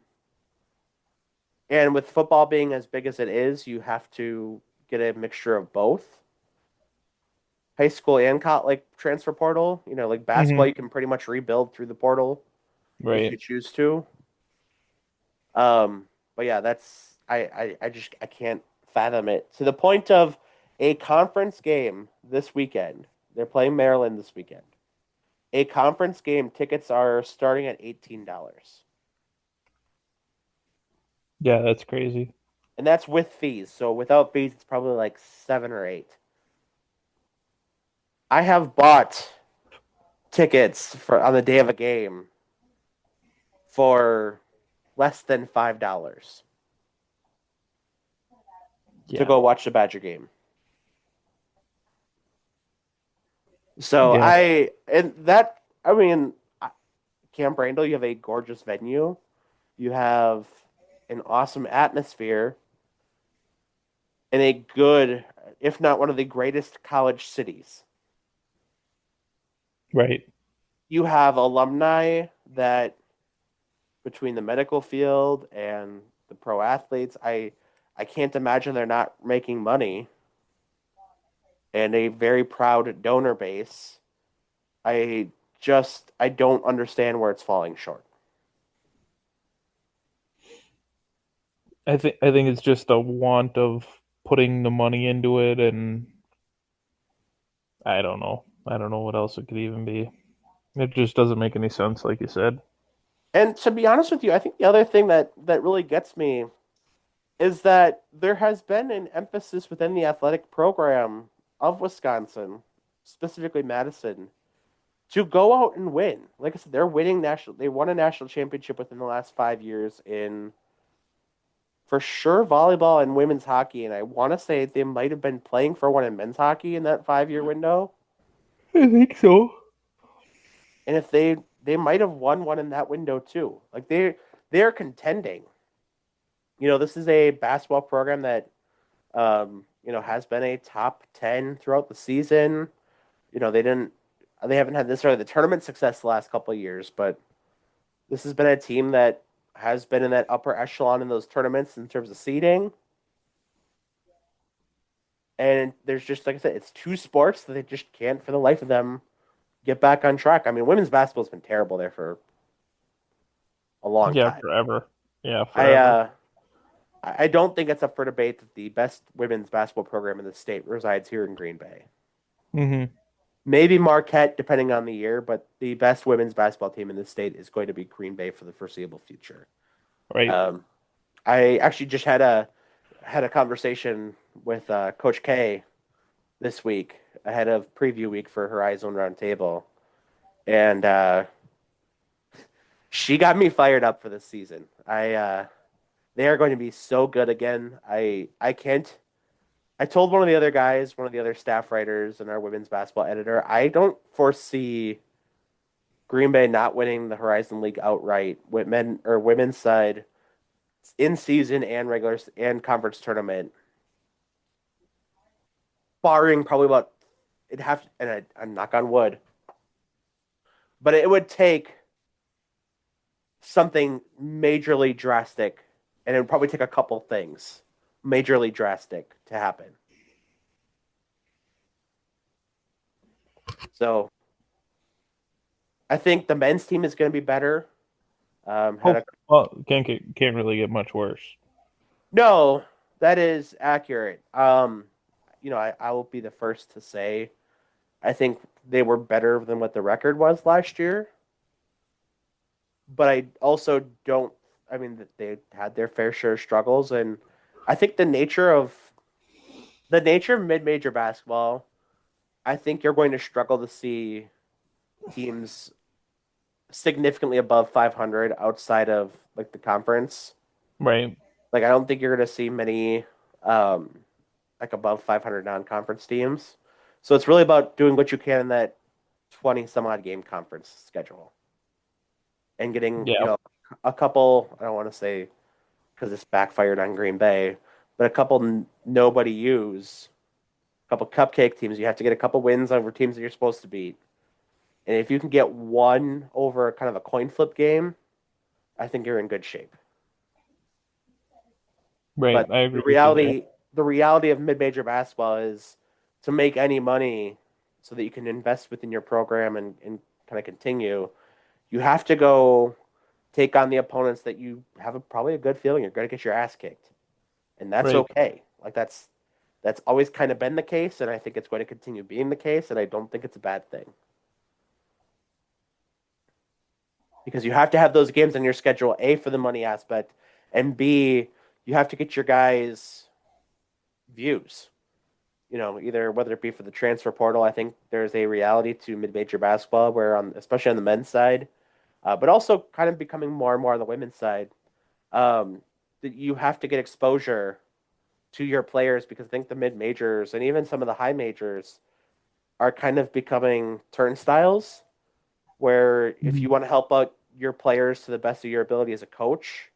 And with football being as big as it is, you have to get a mixture of both. high school and like transfer portal. Like basketball, Hmm. you can pretty much rebuild through the portal if you Right. choose to. Um, but yeah, that's I just I can't fathom it to the point of a conference game this weekend. They're playing Maryland this weekend. A conference game tickets are starting at $18, Yeah, that's crazy. and that's with fees. So without fees, it's probably like 7 or 8. I have bought tickets for on the day of a game for less than $5 to Yeah. go watch the Badger game. So Yeah. I mean, Camp Randall, you have a gorgeous venue. You have an awesome atmosphere in a good, if not one of the greatest college cities. Right. You have alumni that between the medical field and the pro athletes, I can't imagine they're not making money and a very proud donor base. I don't understand where it's falling short. I think it's just a want of putting the money into it, and I don't know. I don't know what else it could even be. It just doesn't make any sense, like you said. And to be honest with you, I think the other thing that really gets me is that there has been an emphasis within the athletic program of Wisconsin, specifically Madison, to go out and win. Like I said, they won a national championship within the last 5 years in for sure volleyball and women's hockey. And I want to say they might have been playing for one in men's hockey in that 5 year window. I think so. And if they might have won one in that window too. Like they're contending. This is a basketball program that has been a top 10 throughout the season. They haven't had necessarily the tournament success the last couple of years, but this has been a team that has been in that upper echelon in those tournaments in terms of seeding. And there's just, like I said, it's two sports that they just can't for the life of them get back on track. I mean, women's basketball's been terrible there for a long Yeah, time. forever. Yeah, I forever. uh I don't think it's up for debate that the best women's basketball program in the state resides here in Green Bay. Hmm. Maybe Marquette, depending on the year, but the best women's basketball team in the state is going to be Green Bay for the foreseeable future. Right. Um, I actually just had a conversation with Coach K this week ahead of preview week for Horizon Roundtable, and she got me fired up for this season. They are going to be so good again. I can't. I told one of the other guys, one of the other staff writers, and our women's basketball editor, I don't foresee Green Bay not winning the Horizon League outright with men or women's side in season and regular and conference tournament, barring probably about it have and I'm knock on wood, but it would take something majorly drastic, and it would probably take a couple things majorly drastic to happen. So I think the men's team is going to be better. Had Oh, a well, can't really get much worse. No, that is accurate. I will be the first to say I think they were better than what the record was last year, but I also don't. I mean, they had their fair share of struggles, and I think the nature of mid-major basketball, I think you're going to struggle to see teams significantly above 500 outside of like the conference. Right. Like, I don't think you're going to see many um, like above 500 non-conference teams. So it's really about doing what you can in that 20 some odd game conference schedule and getting, Yeah. a couple, I don't want to say because this backfired on Green Bay, but a couple nobody use, a couple cupcake teams. You have to get a couple wins over teams that you're supposed to beat. And if you can get one over kind of a coin flip game, I think you're in good shape. Right. But I the agree with you there. reality, the reality of mid-major basketball is to make any money. so that you can invest within your program and kind of continue, you have to go take on the opponents that you have probably a good feeling you're going to get your ass kicked, and that's Right. okay. Like that's always kind of been the case, and I think it's going to continue being the case, and I don't think it's a bad thing because you have to have those games on your schedule. A, for the money aspect, and B, you have to get your guys views. You know, either whether it be for the transfer portal. I think there's a reality to mid-major basketball where, especially on the men's side, but also kind of becoming more and more on the women's side, that you have to get exposure to your players because I think the mid majors and even some of the high majors are kind of becoming turnstiles where if Mhm. you want to help out your players to the best of your ability as a coach,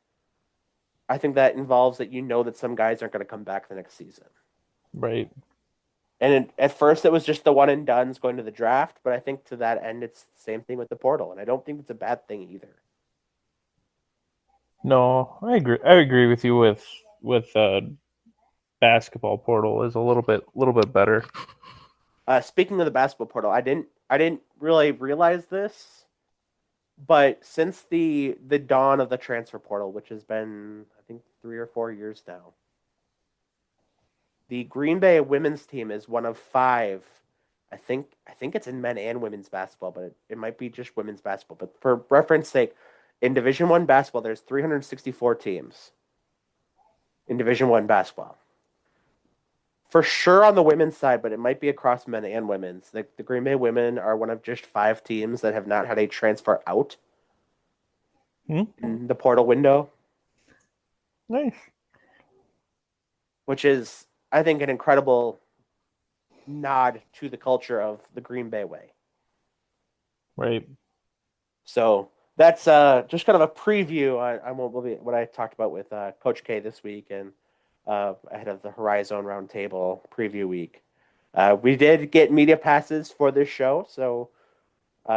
I think that involves that you know that some guys aren't going to come back the next season. Right. And at first, it was just the one and dones going to the draft, but I think to that end, it's the same thing with the portal, and I don't think it's a bad thing either. No, I agree. I agree with you with basketball portal is a little bit better. Speaking of the basketball portal, I didn't really realize this, but since the dawn of the transfer portal, which has been I think 3 or 4 years now, the Green Bay women's team is one of five. I think it's in men and women's basketball, but it might be just women's basketball. But for reference sake, in Division 1 basketball, there's 364 teams in Division 1 basketball. For sure on the women's side, but it might be across men and women's. The Green Bay women are one of just five teams that have not had a transfer out Hmm? in the portal window, Nice. which is, I think, an incredible nod to the culture of the Green Bay way. Right. So that's just kind of a preview on what I talked about with Coach K this week and ahead of the Horizon Roundtable preview week. We did get media passes for this show, so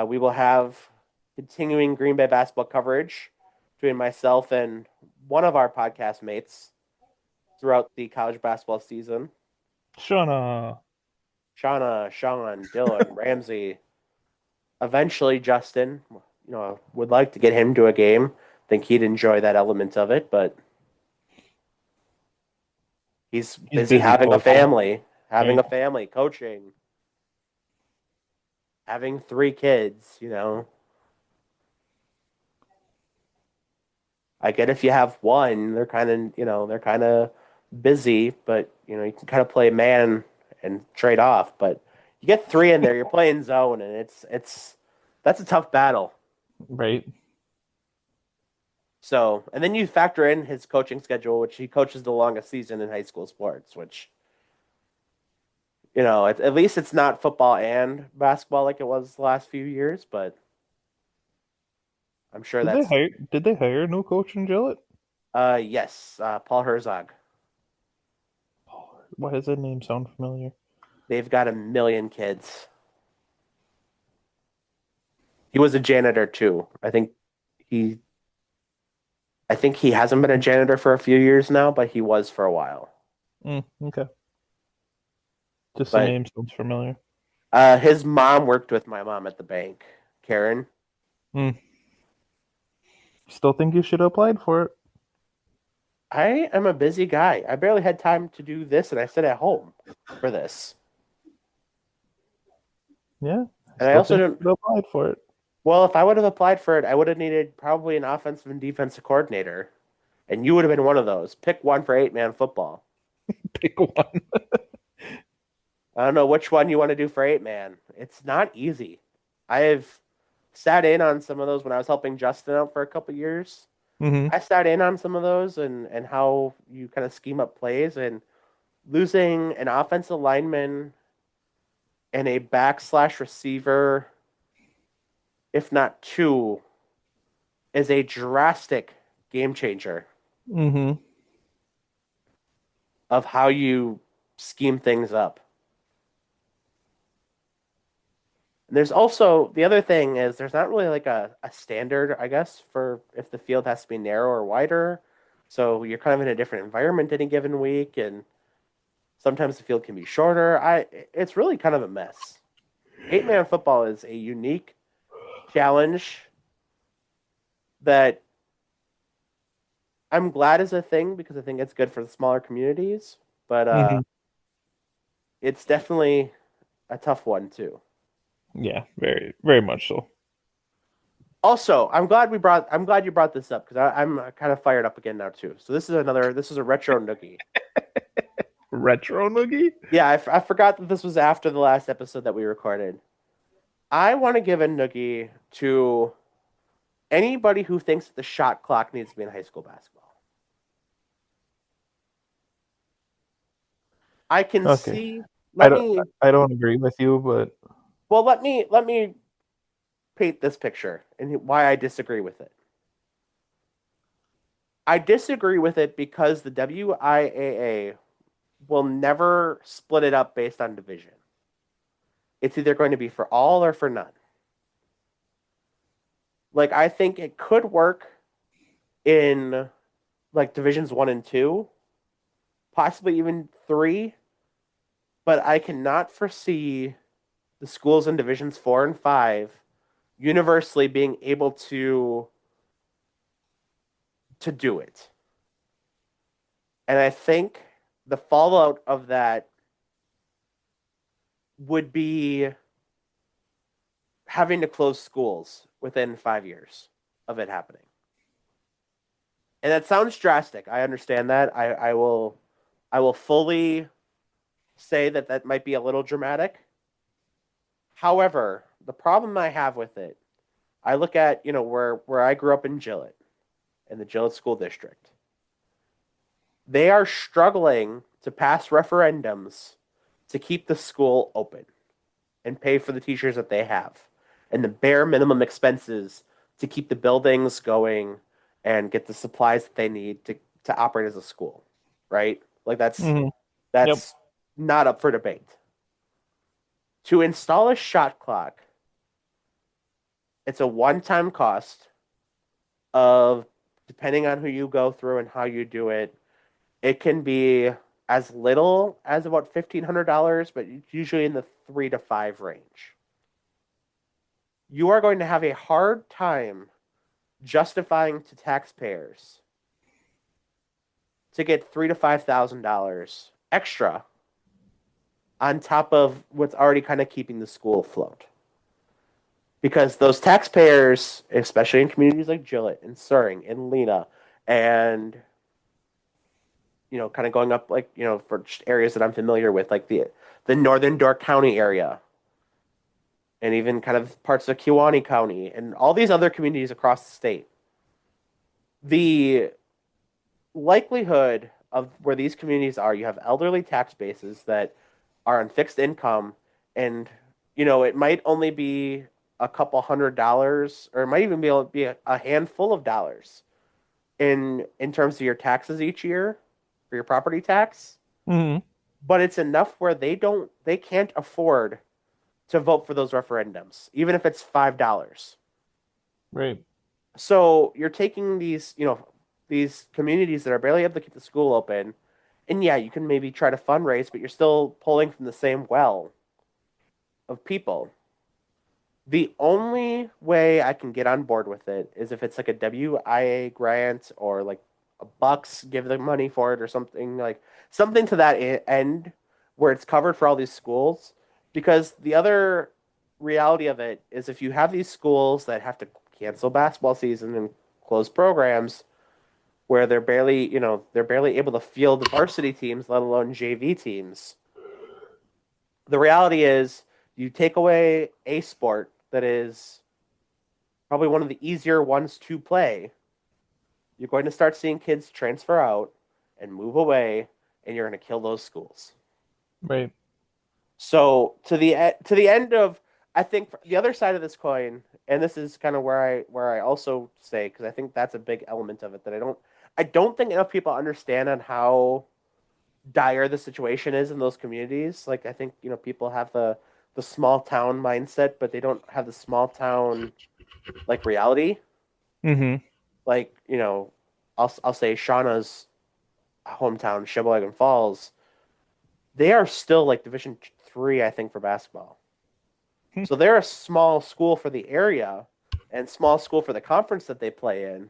we will have continuing Green Bay basketball coverage between myself and one of our podcast mates throughout the college basketball season. Shauna. Shauna, Sean, Dylan, Ramsey, eventually Justin. Would like to get him to a game. Think he'd enjoy that element of it, but he's He's busy busy coaching. having Right. a family, coaching, having 3 kids. I get if you have one, they're kind of busy, but you can kind of play man and trade off. But you get 3 in there, you're playing zone, and it's that's a tough battle. Right. So, and then you factor in his coaching schedule, which he coaches the longest season in high school sports, which at least it's not football and basketball like it was the last few years, but I'm sure Did they that's hire did they hire a new coach in Gillette? yes, Paul Herzog. Why does that name sound familiar? They've got a million kids. He was a janitor too. He I think he hasn't been a janitor for a few years now, but he was for a while. Okay. Just the But name sounds familiar. his mom worked with my mom at the bank, Karen. Mm. Still think you should have applied for it. I am a busy guy. I barely had time to do this, and I sit at home for this. Yeah. I And I still also think you don't. should have applied for it. Well, if I would have applied for it, I would have needed probably an offensive and defensive coordinator, and you would have been one of those. Pick one for 8-man football. Pick one. I don't know which one you want to do for 8-man. It's not easy. I've sat in on some of those when I was helping Justin out for a couple years. Mm-hmm. I sat in on some of those and how you kind of scheme up plays and losing an offensive lineman and a backslash receiver, if not two, is a drastic game changer Mm-hmm. of how you scheme things up. And there's also the other thing is there's not really like a standard, I guess, for if the field has to be narrow or wider. So you're kind of in a different environment any given week, and sometimes the field can be shorter. It's really kind of a mess. 8-man football is a unique challenge that I'm glad is a thing because I think it's good for the smaller communities, but Hmm. it's definitely a tough one too. Yeah, very, very much so. Also, I'm glad you brought this up because I'm kind of fired up again now too. So this is a retro noogie. Retro noogie? Yeah, I forgot that this was after the last episode that we recorded. I want to give a noogie to anybody who thinks that the shot clock needs to be in high school basketball. I can Okay. see. I Let don't me I don't agree with you, but let me paint this picture and why I disagree with it. I disagree with it because the WIAA will never split it up based on division. It's either going to be for all or for none. Like I think it could work in like divisions 1 and 2, possibly even 3, but I cannot foresee the schools in divisions 4 and 5 universally being able to do it. And I think the fallout of that would be having to close schools within 5 years of it happening. And that sounds drastic. I understand that. I will fully say that that might be a little dramatic. However, the problem I have with it, I look at where I grew up in Gillett, in the Gillett School District. They are struggling to pass referendums to keep the school open and pay for the teachers that they have and the bare minimum expenses to keep the buildings going and get the supplies that they need to operate as a school, right? Like hmm yep. that's not up for debate. To install a shot clock, it's a one-time cost of, depending on who you go through and how you do it, it can be as little as about $1,500, but usually in the 3 to 5 range. You are going to have a hard time justifying to taxpayers to get $3,000 to $5,000 extra on top of what's already kind of keeping the school afloat. Because those taxpayers, especially in communities like Gillett and Suring and Lena, and kind of going up like for areas that I'm familiar with, like the northern Door County area, and even kind of parts of Kewaunee County, and all these other communities across the state, the likelihood of where these communities are, you have elderly tax bases that are on fixed income, and it might only be a couple $100, or it might even be able to be a handful of dollars in terms of your taxes each year for your property tax, hmm but it's enough where they can't afford to vote for those referendums, even if it's $5. Right. So you're taking these communities that are barely able to keep the school open, and yeah, you can maybe try to fundraise, but you're still pulling from the same well of people. The only way I can get on board with it is if it's like a WIA grant or like a Bucks give them money for it or something, like something to that end where it's covered for all these schools. Because the other reality of it is if you have these schools that have to cancel basketball season and close programs where they're barely able to field the varsity teams, let alone JV teams. The reality is you take away a sport that is probably one of the easier ones to play, you're going to start seeing kids transfer out and move away, and you're going to kill those schools. Right. So to the end of, I think the other side of this coin, and this is kind of where I also say, because I think that's a big element of it that I don't think enough people understand on how dire the situation is in those communities. Like I think people have the small town mindset, but they don't have the small town like reality. hmm Like I'll say Shauna's hometown, Sheboygan Falls. They are still like Division 3, I think, for basketball. So they're a small school for the area and small school for the conference that they play in,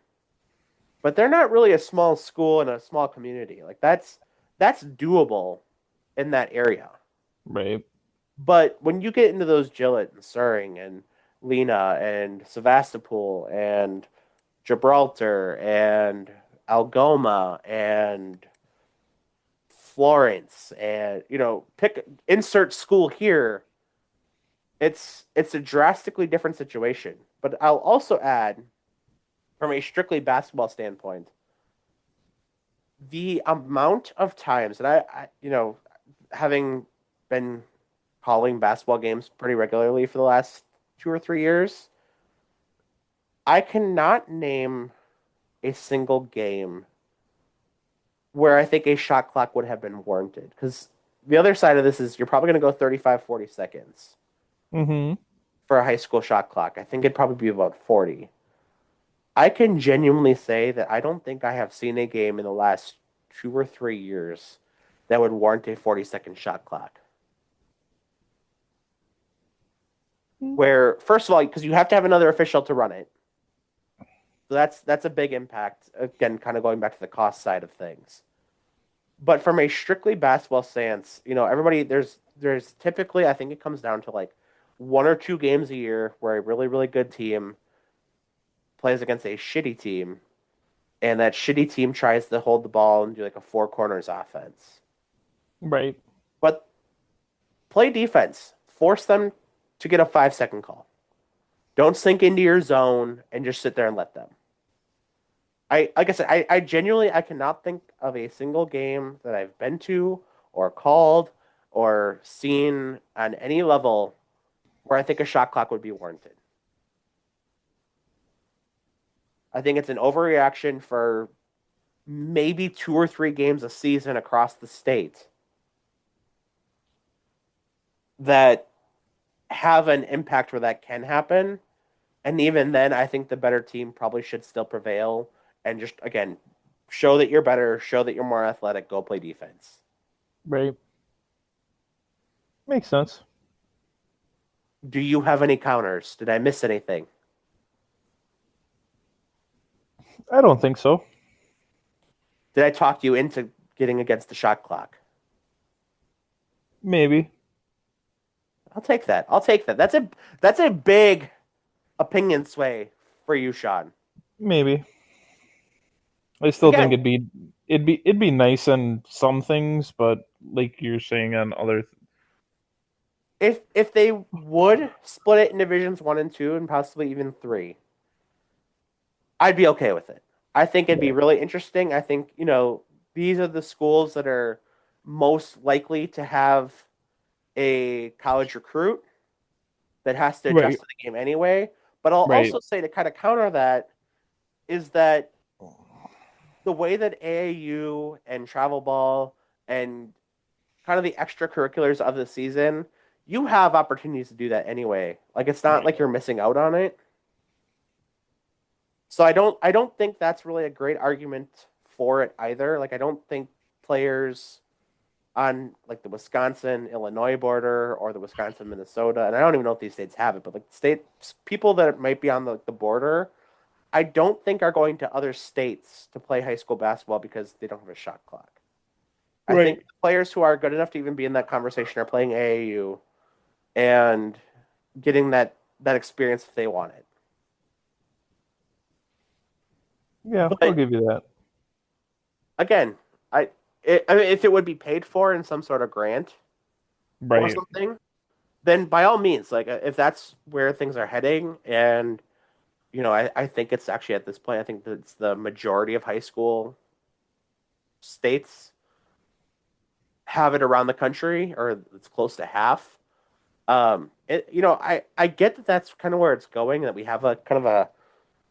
but they're not really a small school in a small community. Like that's doable in that area. Right. But when you get into those Gillett and Suring and Lena and Sevastopol and Gibraltar and Algoma and Florence and pick insert school here, it's a drastically different situation. But I'll also add from a strictly basketball standpoint, the amount of times that having been calling basketball games pretty regularly for the last 2 or 3 years, I cannot name a single game where I think a shot clock would have been warranted. Because the other side of this is you're probably going to go 35, 40 seconds Mm-hmm. for a high school shot clock. I think it'd probably be about 40. I can genuinely say that I don't think I have seen a game in the last 2 or 3 years that would warrant a 40-second shot clock. Where, first of all, because you have to have another official to run it. So that's a big impact. Again, kind of going back to the cost side of things. But from a strictly basketball stance, everybody there's typically I think it comes down to like 1 or 2 games a year where a really, really good team plays against a shitty team, and that shitty team tries to hold the ball and do like a four corners offense. Right. But play defense. Force them to get a 5 second call. Don't sink into your zone and just sit there and let them. I like I said, I genuinely I cannot think of a single game that I've been to or called or seen on any level where I think a shot clock would be warranted. I think it's an overreaction for maybe 2 or 3 games a season across the state that have an impact where that can happen. And even then, I think the better team probably should still prevail and just, again, show that you're better, show that you're more athletic, go play defense. Right. Makes sense. Do you have any counters? Did I miss anything? I don't think so. Did I talk you into getting against the shot clock? Maybe. I'll take that. I'll take that. That's a big opinion sway for you, Sean. Maybe. I still think Again, it'd be nice on some things, but like you're saying on other if they would split it in divisions 1 and 2 and possibly even three, I'd be okay with it. I think it'd be yeah. really interesting. I think, these are the schools that are most likely to have a college recruit that has to adjust Right. to the game anyway. But I'll Right. also say to kind of counter that is that the way that AAU and travel ball and kind of the extracurriculars of the season, you have opportunities to do that anyway. Like it's not like you're missing out on it. So I don't think that's really a great argument for it either. Like I don't think players on like the Wisconsin Illinois border or the Wisconsin Minnesota, and I don't even know if these states have it, but like states people that might be on the border, I don't think are going to other states to play high school basketball because they don't have a shot clock. I think Right. the players who are good enough to even be in that conversation are playing AAU and getting that experience if they want it. Yeah, I'll But give you that. again, I mean, if it would be paid for in some sort of grant or Right. something, then by all means, like if that's where things are heading, and I think it's actually at this point, I think that it's the majority of high school states have it around the country, or it's close to half. I get that that's kind of where it's going, that we have a kind of a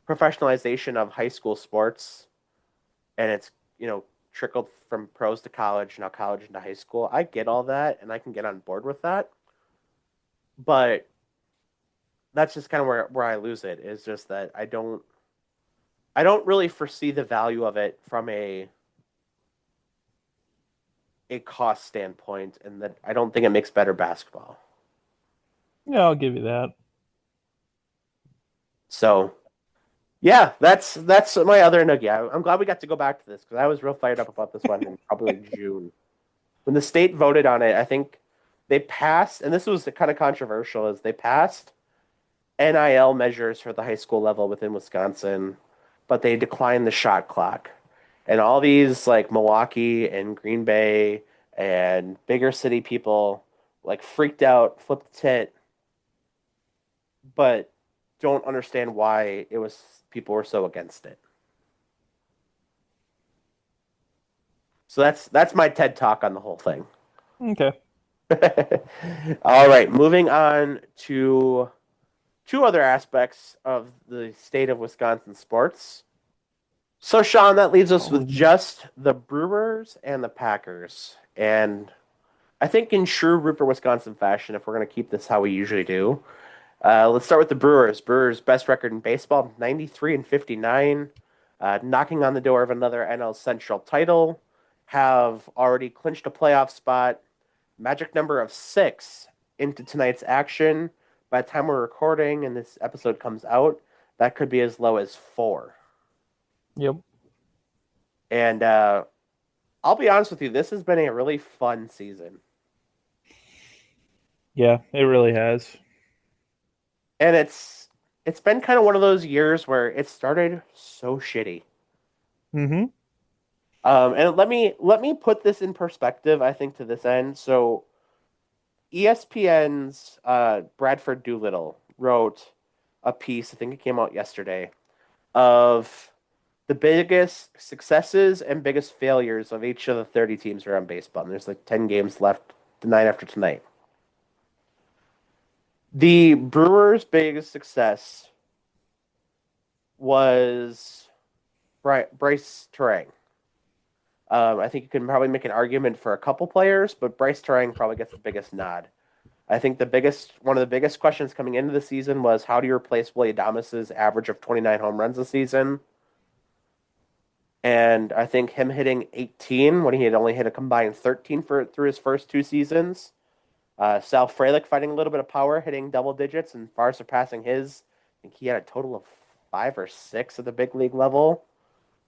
professionalization of high school sports, and it's trickled from pros to college, now college into high school. I get all that, and I can get on board with that, but that's just kind of where I lose it. Is just that I don't really foresee the value of it from a cost standpoint, and that I don't think it makes better basketball. Yeah, I'll give you that. So yeah, that's my other noogie. I'm glad we got to go back to this because I was real fired up about this one in probably like June when the state voted on it. I think they passed, and this was kind of controversial, is they passed NIL measures for the high school level within Wisconsin, but they declined the shot clock. And all these like Milwaukee and Green Bay and bigger city people like freaked out, flipped the tit, but don't understand why it was people were so against it. So that's my TED talk on the whole thing. Okay. All right, moving on to two other aspects of the state of Wisconsin sports. So, Sean, that leaves us with Um, just the Brewers and the Packers. And I think in true Rupert, Wisconsin fashion, if we're going to keep this how we usually do, let's start with the Brewers. Brewers' best record in baseball, 93 and 59, knocking on the door of another NL Central title, have already clinched a playoff spot, magic number of 6 into tonight's action. By the time we're recording and this episode comes out, that could be as low as 4. yep. And I'll be honest with you, this has been a really fun season. Yeah, it really has. And it's been kind of one of those years where it started so shitty. Mm-hmm. And let me put this in perspective, I think, to this end. So ESPN's Bradford Doolittle wrote a piece, I think it came out yesterday, of the biggest successes and biggest failures of each of the 30 teams around baseball. And there's like 10 games left tonight after tonight. The Brewers' biggest success was Bryce Terang. I think you can probably make an argument for a couple players, but Bryce Terang probably gets the biggest nod. I think one of the biggest questions coming into the season was how do you replace Willie Adamas's average of 29 home runs a season? And I think him hitting 18 when he had only hit a combined 13 through his first 2 seasons. Sal Frelick fighting a little bit of power, hitting double digits and far surpassing his. I think he had a total of 5 or 6 at the big league level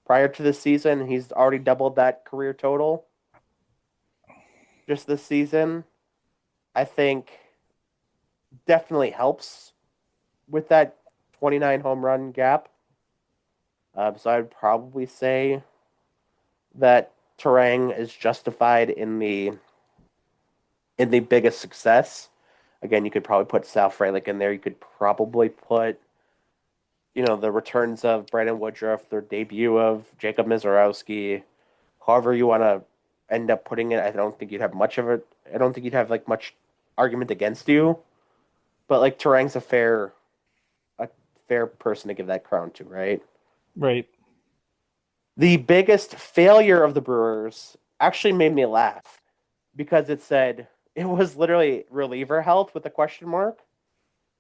prior to this season. He's already doubled that career total just this season. I think definitely helps with that 29 home run gap. So I'd probably say that Terang is justified in the biggest success. Again, you could probably put Sal Frelick in there. You could probably put, the returns of Brandon Woodruff, their debut of Jacob Mizorowski, however you want to end up putting it. I don't think you'd have much of it. I don't think you'd have like much argument against you. But like Terang's a fair person to give that crown to, right? Right. The biggest failure of the Brewers actually made me laugh because it said it was literally reliever health with a question mark.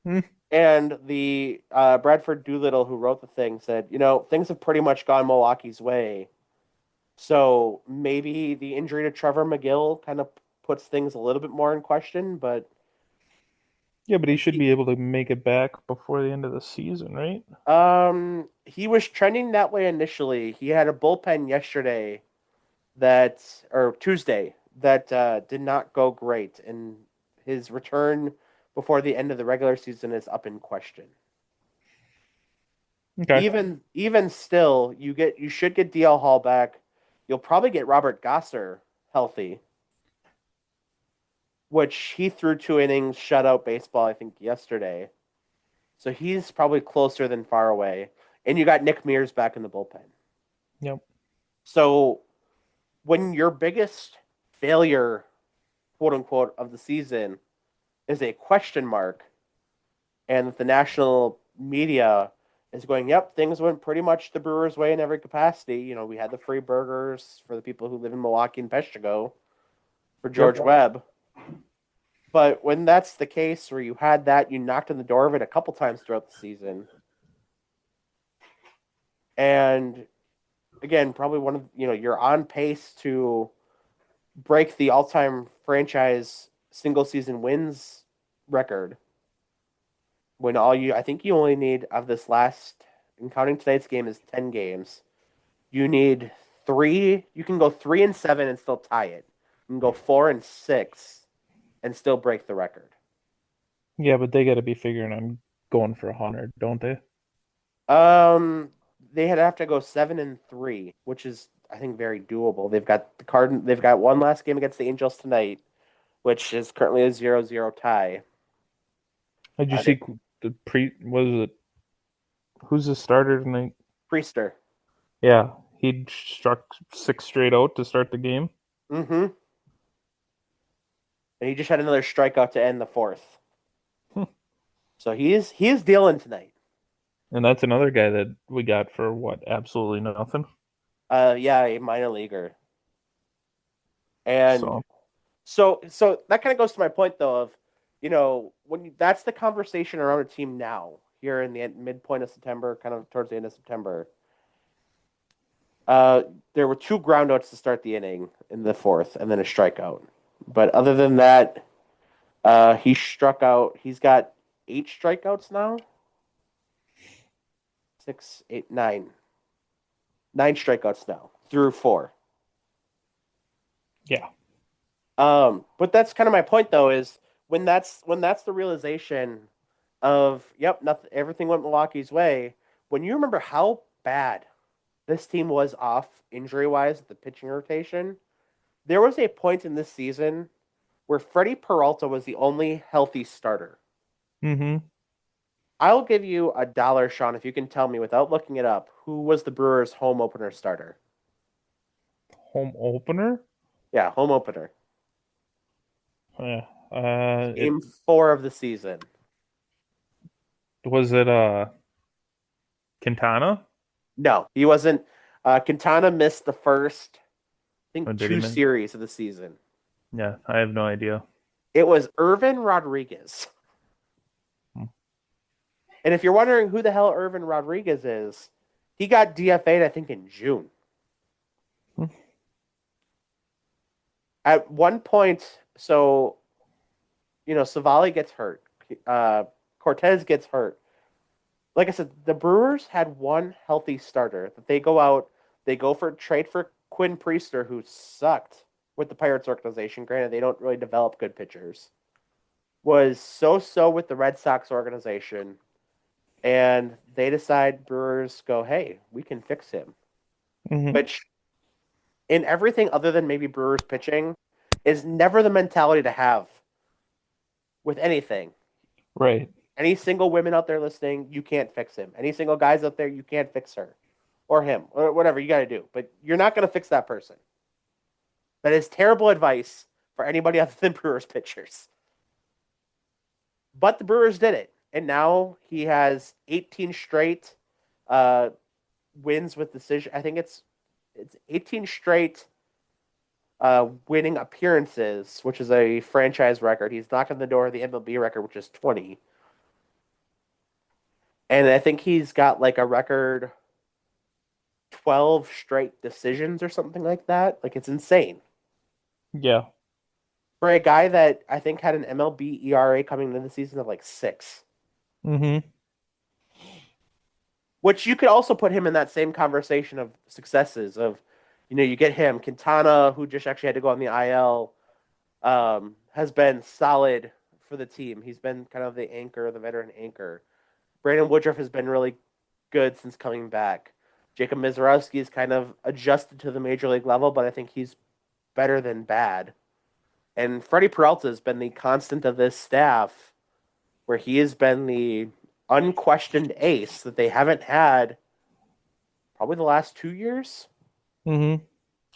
Hmm. And the Bradford Doolittle, who wrote the thing, said, things have pretty much gone Milwaukee's way. So maybe the injury to Trevor McGill kind of puts things a little bit more in question. But Yeah, but he should he, be able to make it back before the end of the season, right? he was trending that way initially. He had a bullpen yesterday or Tuesday, that did not go great, and his return before the end of the regular season is up in question. Okay. Even still, you should get DL Hall back. You'll probably get Robert Gosser healthy, which he threw 2 innings shutout baseball, I think, yesterday. So he's probably closer than far away. And you got Nick Mears back in the bullpen. Yep. So when your biggest failure, quote unquote, of the season is a question mark, and the national media is going, yep, things went pretty much the Brewers' way in every capacity. We had the free burgers for the people who live in Milwaukee and Peshtigo for Yep. George Webb. But when that's the case, where you had that, you knocked on the door of it a couple times throughout the season. And again, probably you're on pace to break the all time franchise single season wins record. when I think you only need of this last, and counting tonight's game is 10 games. You need three. You can go 3-7 and still tie it. You can go 4-6 and still break the record. Yeah, but they got to be figuring on going for 100, don't they? Um, they had have to go 7-3, which is I think very doable. They've got the card. They've got one last game against the Angels tonight, which is currently a 0-0 tie. Did you They see the was it who's the starter tonight? Priester. Yeah, he struck six straight out to start the game. Mm-hmm. And he just had another strikeout to end the fourth. So he is dealing tonight. And that's another guy that we got for what? Absolutely nothing. Yeah, a minor leaguer. And So, so that kind of goes to my point though of, that's the conversation around a team now here in the midpoint of September, kind of towards the end of September. Uh, there were two groundouts to start the inning in the fourth, and then a strikeout. But other than that, he struck out. He's got 8 strikeouts now. Six, eight, nine. 9 strikeouts now through four. yeah. But that's kind of my point though, is when that's the realization of, yep, nothing, everything went Milwaukee's way. When you remember how bad this team was off injury wise at the pitching rotation, there was a point in this season where Freddie Peralta was the only healthy starter. Mm-hmm. I'll give you $1, Sean, if you can tell me without looking it up, who was the Brewers' home opener starter? Home opener? Yeah, home opener. Yeah. It Game 4 of the season. was it Quintana? No, he wasn't. Quintana missed the first, I Or think, did he two miss? series of the season. Yeah, I have no idea. It was Irvin Rodriguez. Hmm. And if you're wondering who the hell Irvin Rodriguez is, he got DFA'd, I think, in June. Hmm. At one point, so, Savali gets hurt. Cortez gets hurt. Like I said, the Brewers had one healthy starter that they go out, they go for trade for Quinn Priester, who sucked with the Pirates organization. Granted, they don't really develop good pitchers. Was so with the Red Sox organization, and they decide Brewers go, hey, we can fix him. Mm-hmm. Which in everything other than maybe Brewers pitching is never the mentality to have with anything. Right. Any single women out there listening, you can't fix him. Any single guys out there, you can't fix her or him or whatever you got to do. But you're not going to fix that person. That is terrible advice for anybody other than Brewers pitchers. But the Brewers did it. And now he has 18 straight uh, wins with decision. I think it's 18 straight winning appearances, which is a franchise record. He's knocking the door of the MLB record, which is 20. And I think he's got like a record 12 straight decisions or something like that. Like it's insane. Yeah. For a guy that I think had an MLB ERA coming into the season of like 6, Mm-hmm. which you could also put him in that same conversation of successes of, you get him, Quintana, who just actually had to go on the IL, has been solid for the team. He's been kind of the anchor, the veteran anchor. Brandon Woodruff has been really good since coming back. Jacob Mizorowski is kind of adjusted to the major league level, but I think he's better than bad. And Freddie Peralta has been the constant of this staff, where he has been the unquestioned ace that they haven't had probably the last 2 years. Mm-hmm.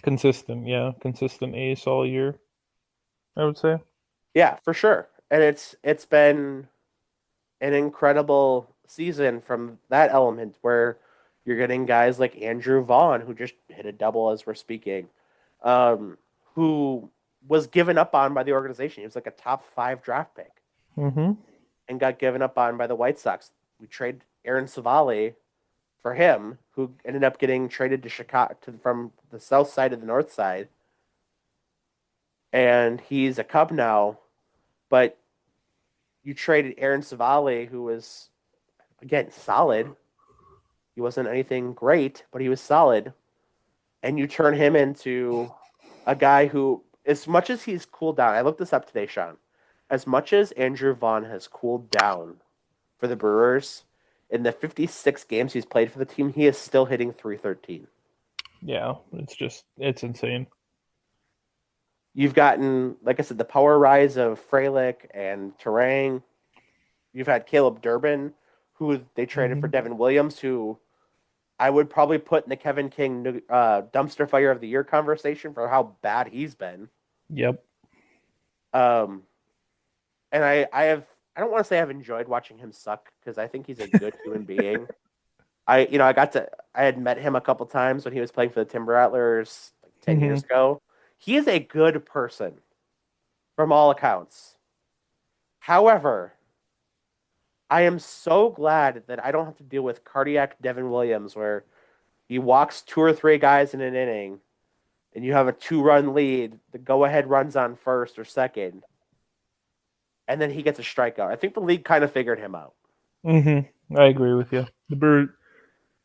Consistent, yeah. Consistent ace all year, I would say. Yeah, for sure. And it's been an incredible season from that element where you're getting guys like Andrew Vaughn, who just hit a double as we're speaking, who was given up on by the organization. He was like a top 5 draft pick Mm-hmm. and got given up on by the White Sox. We trade Aaron Savali for him, who ended up getting traded to Chicago from the south side to the north side. And he's a Cub now, but you traded Aaron Savali, who was again solid. He wasn't anything great, but he was solid, and you turn him into a guy who, as much as he's cooled down, I looked this up today, Sean. As much as Andrew Vaughn has cooled down for the Brewers, in the 56 games he's played for the team, he is still hitting 313. Yeah, it's insane. You've gotten, like I said, the power rise of Frelick and Terang. You've had Caleb Durbin, who they traded for Mm-hmm. Devin Williams, who I would probably put in the Kevin King dumpster fire of the year conversation for how bad he's been. Yep. Um, and I don't want to say I've enjoyed watching him suck because I think he's a good human being. I had met him a couple times when he was playing for the Timber Rattlers like 10 Mm-hmm. years ago. He is a good person from all accounts. However, I am so glad that I don't have to deal with cardiac Devin Williams where he walks two or three guys in an inning and you have a 2-run lead. The go ahead runs on first or second, and then he gets a strikeout. I think the league kind of figured him out. Mm-hmm. I agree with you. The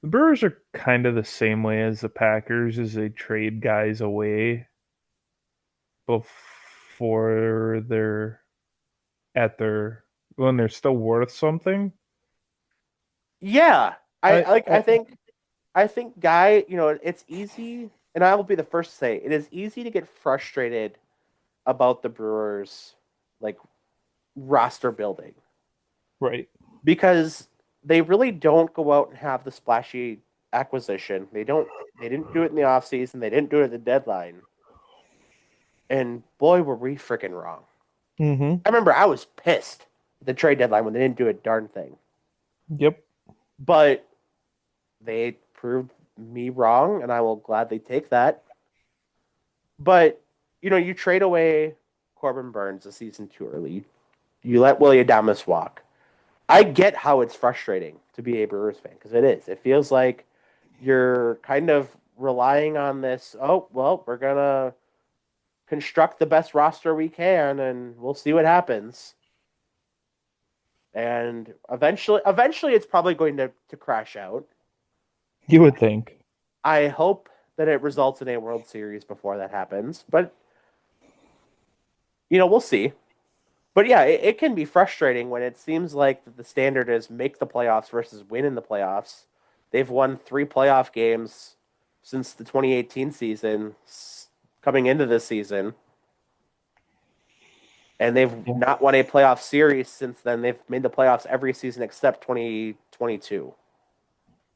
Brewers are kind of the same way as the Packers, as they trade guys away before they're at their when they're still worth something. Yeah, I, I I think Guy, it's easy, and I will be the first to say it is easy to get frustrated about the Brewers like roster building right. because they really don't go out and have the splashy acquisition. They didn't do it in the offseason, they didn't do it at the deadline. And boy, were we freaking wrong. Mm-hmm. I remember I was pissed at the trade deadline when they didn't do a darn thing. Yep. But they proved me wrong, and I will gladly take that. But you trade away Corbin Burns a season too early. You let Willie Adames walk. I get how it's frustrating to be a Brewers fan because it is. It feels like you're kind of relying on this. Oh well, we're gonna construct the best roster we can, and we'll see what happens. And eventually, it's probably going to crash out. You would think. I hope that it results in a World Series before that happens, but we'll see. But yeah, it can be frustrating when it seems like the standard is make the playoffs versus win in the playoffs. They've won 3 playoff games since the 2018 season, coming into this season, and they've Yeah. not won a playoff series since then. They've made the playoffs every season except 2022.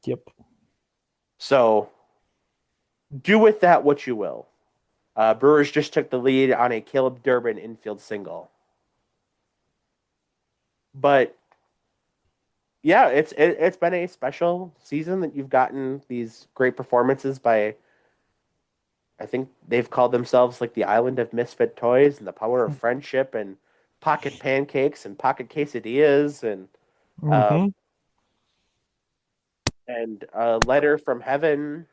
Yep. So do with that what you will. Brewers just took the lead on a Caleb Durbin infield single. But yeah, it's been a special season that you've gotten these great performances by. I think they've called themselves like the island of misfit toys and the power of friendship and pocket pancakes and pocket quesadillas uh, Mm-hmm. and a letter from heaven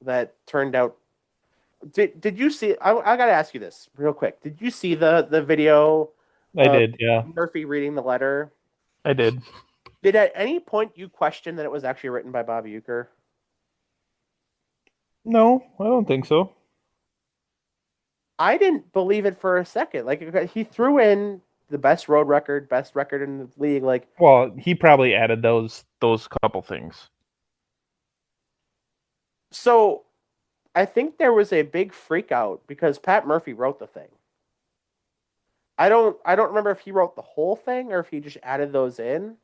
that turned out. Did you see? I got to ask you this real quick. Did you see the video I of did. Yeah, Murphy reading the letter? I did. Did at any point you question that it was actually written by Bob Euchre? No, I don't think so. I didn't believe it for a second. Like he threw in the best record in the league. Like Well, he probably added those couple things. so, I think there was a big freak out because Pat Murphy wrote the thing. I don't remember if he wrote the whole thing or if he just added those in.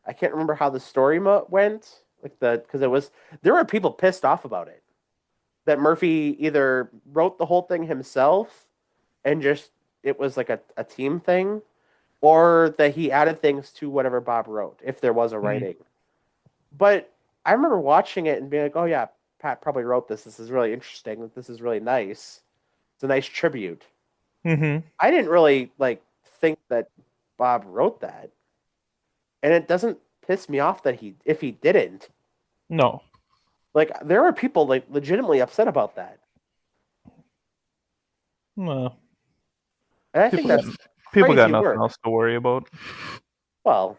I can't remember how the story went. Because it was there were people pissed off about it that Murphy either wrote the whole thing himself and just it was like a team thing, or that he added things to whatever Bob wrote, if there was a Mm-hmm. writing. But I remember watching it and being like, oh, yeah, Pat probably wrote this. This is really interesting. This is really nice. It's a nice tribute. Mm-hmm. I didn't really think that Bob wrote that. And it doesn't piss me off that if he didn't. No. Like there are people like legitimately upset about that. Well, And I think people that's got People got crazy nothing work. else to worry about. Well,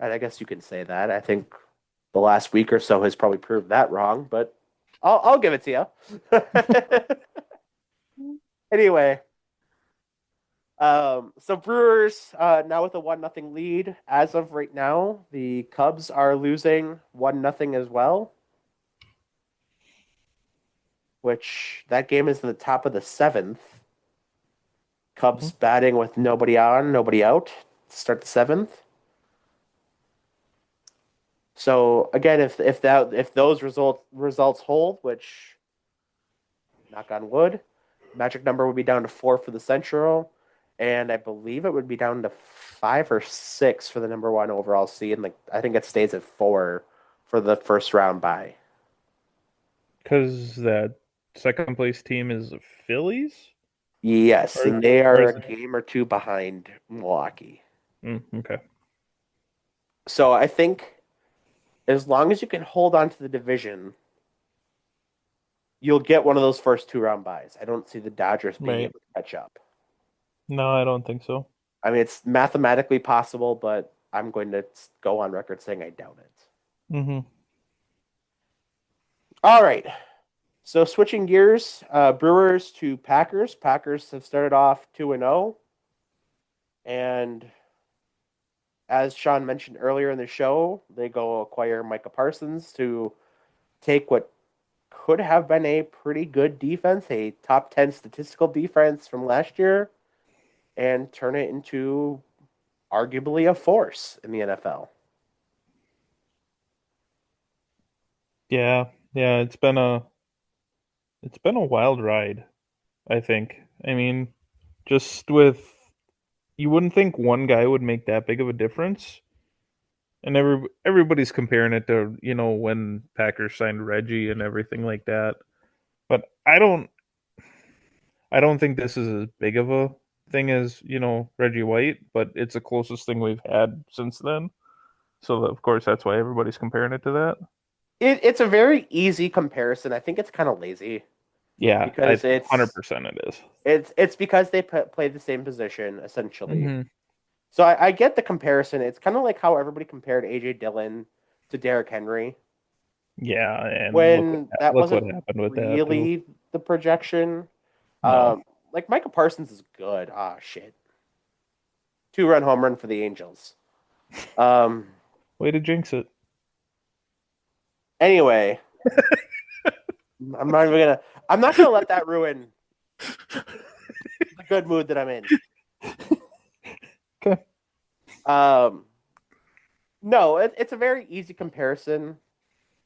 I guess you can say that. I think the last week or so has probably proved that wrong, but I'll give it to you. Anyway, so Brewers now with a 1-0 lead. As of right now, the Cubs are losing 1-0 as well, which that game is in the top of the seventh. Cubs batting with nobody on, nobody out to start the seventh. So again, if those results hold, which knock on wood, magic number would be down to 4 for the Central, and I believe it would be down to 5 or 6 for the number one overall seed. Like I think it stays at 4 for the first round bye. Because that second place team is the Phillies? Yes, Or, and they or are is a it? game or two behind Milwaukee. Okay. So I think as long as you can hold on to the division, you'll get one of those first 2 round byes. I don't see the Dodgers being Right. able to catch up. No, I don't think so. I mean, it's mathematically possible, but I'm going to go on record saying I doubt it. Mm-hmm. All right. So switching gears, Brewers to Packers. Packers have started off 2-0. And as Sean mentioned earlier in the show, they go acquire Micah Parsons to take what could have been a pretty good defense, a top 10 statistical defense from last year, and turn it into arguably a force in the NFL. Yeah, yeah, it's been a wild ride, I think. I mean, just with you wouldn't think one guy would make that big of a difference. And everybody's comparing it to, when Packers signed Reggie and everything like that. But I don't think this is as big of a thing as, Reggie White, but it's the closest thing we've had since then. So of course that's why everybody's comparing it to that. It's a very easy comparison. I think it's kind of lazy Yeah, I because it's 100% it is. it's because they play the same position essentially. Mm-hmm. So I get the comparison. It's kind of like how everybody compared AJ Dillon to Derrick Henry Yeah, and when that look what wasn't happened with that too. really the projection. No. Like Micah Parsons is good. Ah, shit. 2-run home run for the Angels. Um, Way to jinx it. anyway, I'm not gonna let that ruin the good mood that I'm in. Okay. Um, no, it's a very easy comparison,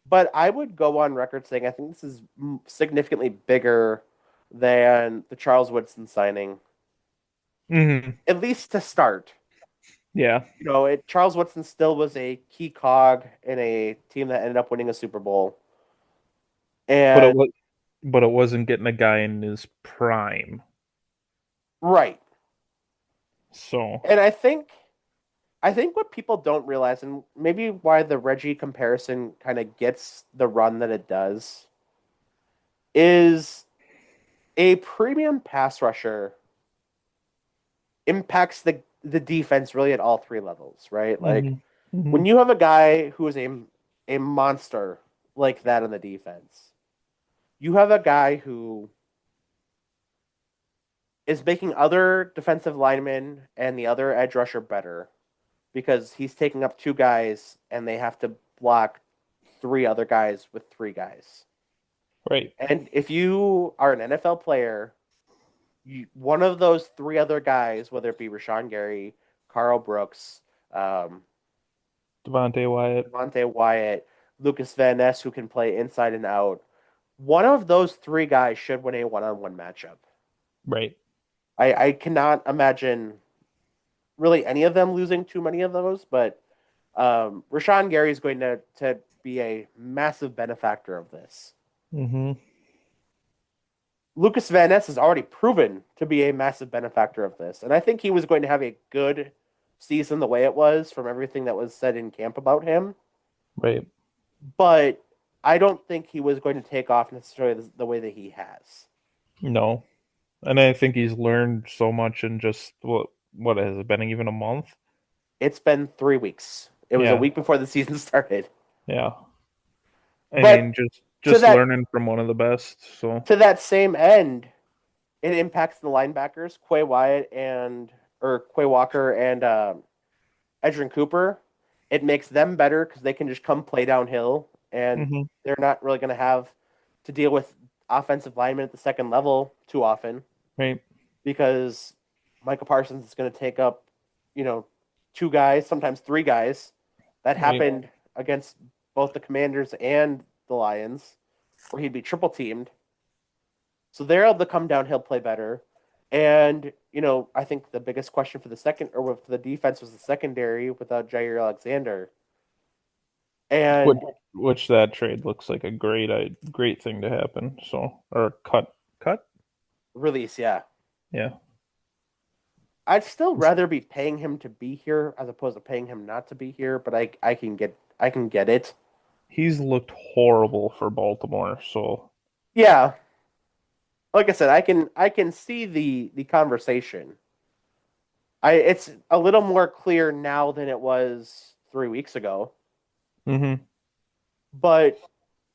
but I would go on record saying I think this is significantly bigger than the Charles Woodson signing, Mm-hmm. at least to start. Yeah, Charles Woodson still was a key cog in a team that ended up winning a Super Bowl. but And it wasn't getting a guy in his prime. right. So, And I think what people don't realize, and maybe why the Reggie comparison kind of gets the run that it does, is a premium pass rusher impacts the defense really at all 3 levels, right? Like hmm hmm when you have a guy who is a monster like that on the defense, you have a guy who is making other defensive linemen and the other edge rusher better because he's taking up 2 guys and they have to block 3 other guys with 3 guys. right. And if you are an NFL player, one of those 3 other guys, whether it be Rashawn Gary, Carl Brooks, um, Devontae Wyatt. Devontae Wyatt, Lucas Van Ness, who can play inside and out, one of those 3 guys should win a one-on-one matchup. Right. I cannot imagine really any of them losing too many of those, but Rashawn Gary is going to be a massive benefactor of this. hmm Lucas Van Ness has already proven to be a massive benefactor of this, and I think he was going to have a good season the way it was from everything that was said in camp about him. Right. But I don't think he was going to take off necessarily the way that he has. No. And I think he's learned so much in just what has it been, even a month? It's been 3 weeks. It was a Yeah, week before the season started. yeah. I mean, But just to just that learning from one of the best. So, to that same end, it impacts the linebackers, Quay Wyatt and or Quay Walker and Edrin Cooper. It makes them better because they can just come play downhill, and hmm, they're not really going to have to deal with offensive linemen at the second level too often right, because Micah Parsons is going to take up, you know, two guys, sometimes three guys. That right, happened against both the Commanders and the Lions, where he'd be triple teamed. So they're able to come downhill, play better. And, I think the biggest question for the second or with the defense was the secondary without Jair Alexander. which And which that trade looks like a great thing to happen. So, or cut, release, yeah. yeah. I'd still rather be paying him to be here as opposed to paying him not to be here, but I can get it. He's looked horrible for Baltimore. So, Yeah. Like I said, I can see the conversation. It's a little more clear now than it was 3 weeks ago. hmm, But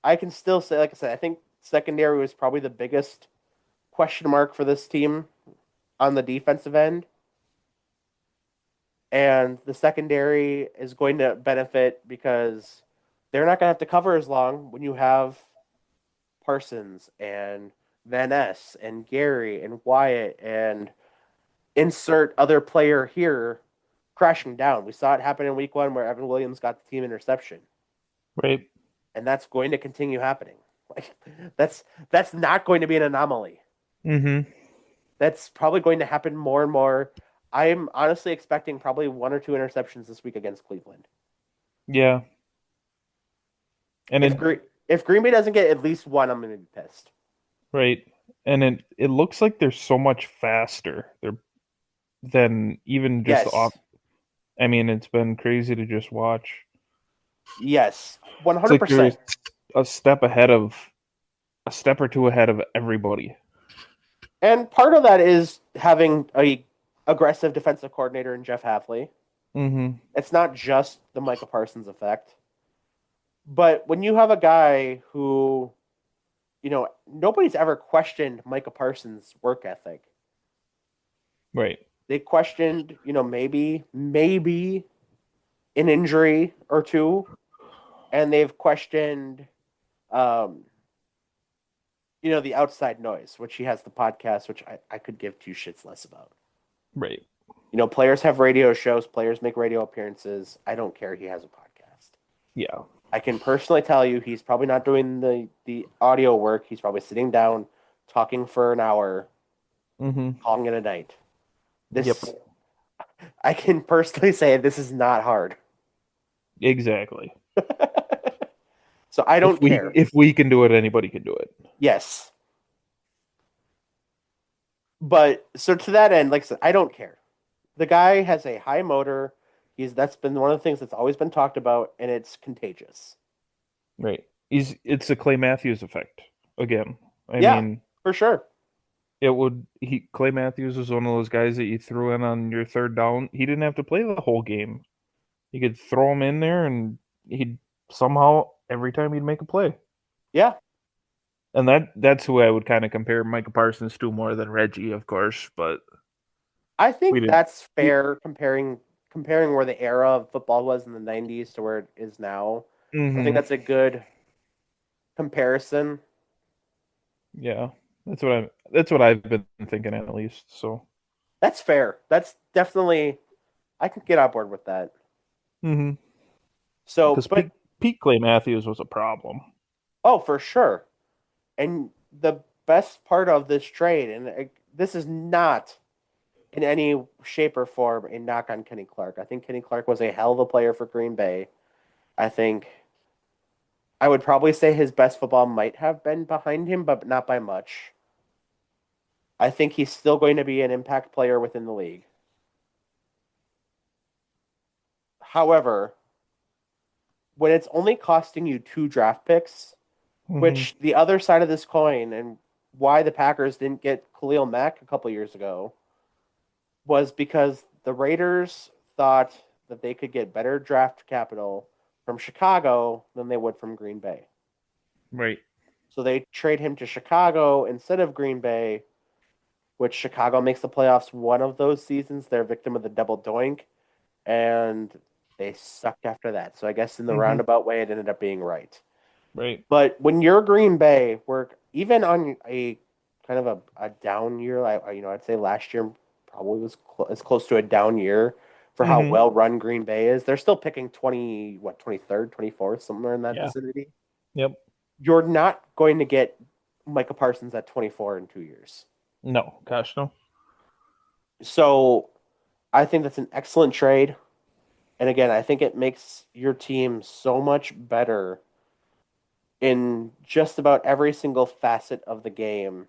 I can still say, like I said, I think secondary was probably the biggest question mark for this team on the defensive end. And the secondary is going to benefit because they're not going to have to cover as long when you have Parsons and Van Ness and Gary and Wyatt and insert other player here crashing down. We saw it happen in week 1 where Evan Williams got the team interception. right, And that's going to continue happening. Like that's not going to be an anomaly. hmm, That's probably going to happen more and more. I am honestly expecting probably one or two interceptions this week against Cleveland. yeah. And If it Green if Green Bay doesn't get at least one, I'm going to be pissed. right, and it looks like they're so much faster. They're than even just off. Yes, I mean, it's been crazy to just watch. yes, It's like they're 100%. a step ahead of a step or two ahead of everybody. And part of that is having a aggressive defensive coordinator in Jeff Hafley. Hmm. It's not just the Michael Parsons effect, but when you have a guy who, nobody's ever questioned Micah Parsons' work ethic. Right. They questioned, maybe an injury or two, and they've questioned, um, the outside noise, which he has the podcast, which I could give two shits less about. Right. Players have radio shows, players make radio appearances. I don't care. He has a podcast. Yeah. I can personally tell you he's probably not doing the audio work. He's probably sitting down, talking for an hour, Hmm. calling it a night. Yep. This I can personally say this is not hard. Exactly. So I If don't we care. if we can do it, anybody can do it. Yes. But so to that end, like I said, I don't care. The guy has a high motor. That's been one of the things that's always been talked about, and it's contagious. Right. It's the Clay Matthews effect again. I Yeah, mean, for sure. Clay Matthews was one of those guys that you threw in on your third down. He didn't have to play the whole game. You could throw him in there and he'd somehow every time he'd make a play. Yeah. And that's who I would kind of compare Micah Parsons to more than Reggie, of course, but I we think didn't. that's fair comparing where the era of football was in the 90s to where it is now. I think Mm-hmm. that's a good comparison. Yeah, that's what I've been thinking at least. So, That's fair. That's definitely I can get on board with that. mm-hmm. So, Because but Pete Clay Matthews was a problem. oh, for sure. And the best part of this trade, and this is not in any shape or form a knock on Kenny Clark. I think Kenny Clark was a hell of a player for Green Bay. I think I would probably say his best football might have been behind him, but not by much. I think he's still going to be an impact player within the league. However, when it's only costing you two draft picks, Mm-hmm. which the other side of this coin, and why the Packers didn't get Khalil Mack a couple years ago was because the Raiders thought that they could get better draft capital from Chicago than they would from Green Bay. Right. So they trade him to Chicago instead of Green Bay, which Chicago makes the playoffs one of those seasons. They're a victim of the double doink, and they sucked after that. So I guess in the Mm-hmm. roundabout way, it ended up being right. Right. But when you're Green Bay, we're even on a kind of a down year. I'd say last year probably was as close to a down year for how Mm-hmm. well run Green Bay is. They're still picking 23rd, 24th, somewhere in that Yeah. vicinity. Yep. You're not going to get Micah Parsons at 24 in 2 years. No. Gosh, no. So I think that's an excellent trade. And again, I think it makes your team so much better in just about every single facet of the game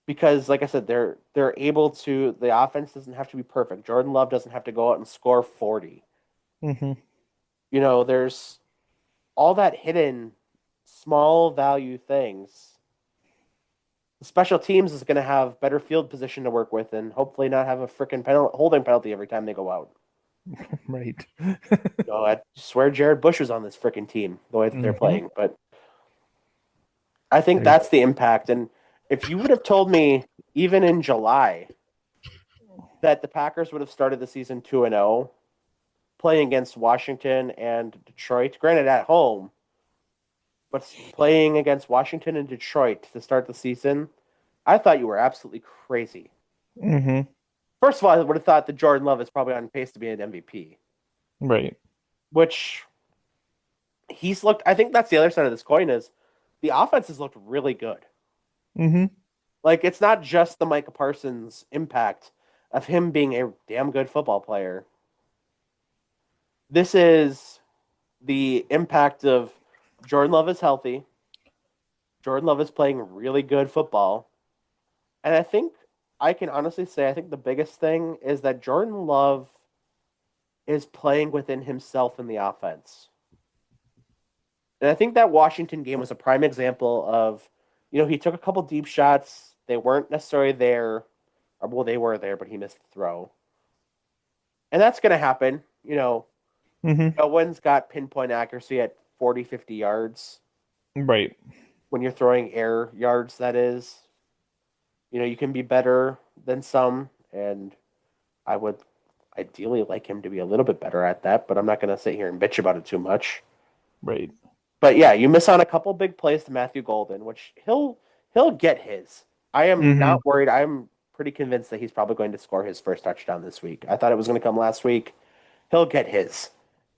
because like I said, they're able to the offense doesn't have to be perfect. Jordan Love doesn't have to go out and score 40. Mm-hmm. There's all that hidden small value things. Special teams is going to have better field position to work with and hopefully not have a freaking holding penalty every time they go out. Right. I swear Jared Bush was on this freaking team the way that they're Mm-hmm. playing, but I think that's the impact. And if you would have told me even in July that the Packers would have started the season 2-0 playing against Washington and Detroit, granted at home, but playing against Washington and Detroit to start the season, I thought you were absolutely crazy. Mm-hmm. First of all, I would have thought that Jordan Love is probably on pace to be an MVP, Right. which he's looked. I think that's the other side of this coin is the offense has looked really good. Mm-hmm. Like it's not just the Micah Parsons impact of him being a damn good football player. This is the impact of Jordan Love is healthy. Jordan Love is playing really good football. And I think I can honestly say I think the biggest thing is that Jordan Love is playing within himself in the offense. And I think that Washington game was a prime example of, he took a couple deep shots. They weren't necessarily there. Or, well, they were there, but he missed the throw. And that's going to happen. Mm-hmm. No one's got pinpoint accuracy at 40, 50 yards Right. when you're throwing air yards, that is. You can be better than some, and I would ideally like him to be a little bit better at that, but I'm not going to sit here and bitch about it too much. Right. But yeah, you miss on a couple big plays to Matthew Golden, which he'll get his. I am Mm-hmm. not worried. I'm pretty convinced that he's probably going to score his first touchdown this week. I thought it was going to come last week. He'll get his.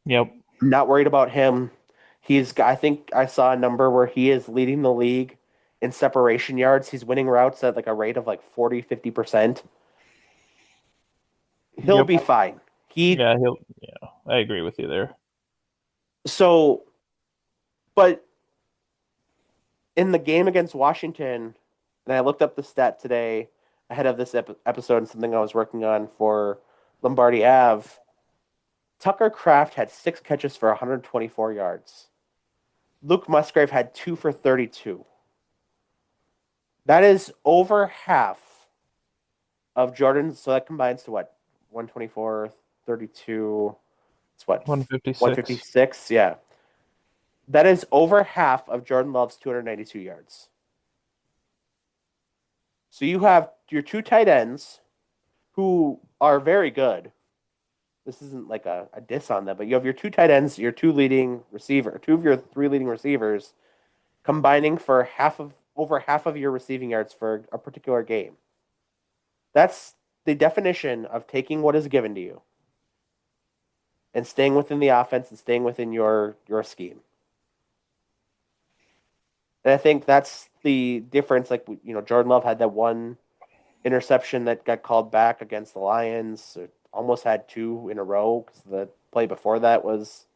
Yep. I'm not worried about him. I think I saw a number where he is leading the league in separation yards. He's winning routes at like a rate of like 40, 50%. He'll Yep. be fine. He Yeah, he'll yeah. I agree with you there. so but in the game against Washington, and I looked up the stat today ahead of this episode and something I was working on for Lombardi Ave. Tucker Kraft had 6 catches for 124 yards. Luke Musgrave had 2 for 32. That is over half of Jordan's. So that combines to what? 124, 32. It's what? 156. 156? Yeah. That is over half of Jordan Love's 292 yards. So you have your two tight ends who are very good. This isn't like a diss on them, but you have your two tight ends, your two of your three leading receivers combining for over half of your receiving yards for a particular game. That's the definition of taking what is given to you and staying within the offense and staying within your scheme. And I think that's the difference. Like, Jordan Love had that one interception that got called back against the Lions. It almost had two in a row because the play before that was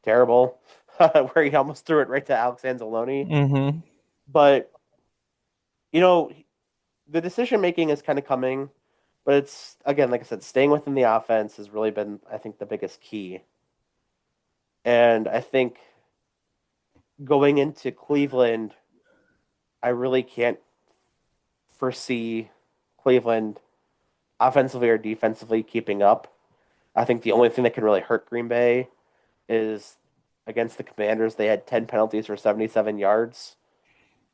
terrible, where he almost threw it right to Alex Anzalone. Mm-hmm. But, you know, the decision making is kind of coming, but it's, again, like I said, staying within the offense has really been, I think, the biggest key. And I think going into Cleveland, I really can't foresee Cleveland offensively or defensively keeping up. I think the only thing that can really hurt Green Bay is against the Commanders. They had 10 penalties for 77 yards.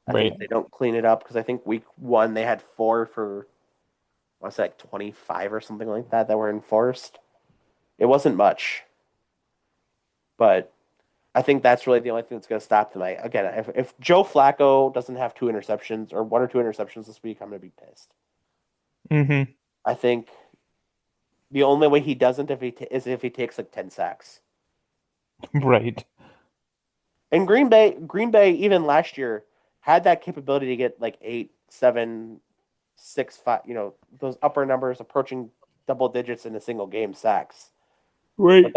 I think if Right. they don't clean it up, because I think week one they had four for, I want to say like 25 or something like that were enforced. It wasn't much, but I think that's really the only thing that's going to stop them. Again, if Joe Flacco doesn't have two interceptions or one or two interceptions this week, I'm going to be pissed. Mm-hmm. I think the only way he doesn't is if he takes like 10 sacks. Right. And Green Bay, even last year, had that capability to get like 8, 7, 6, 5. Those upper numbers approaching double digits in a single game sacks. But Right.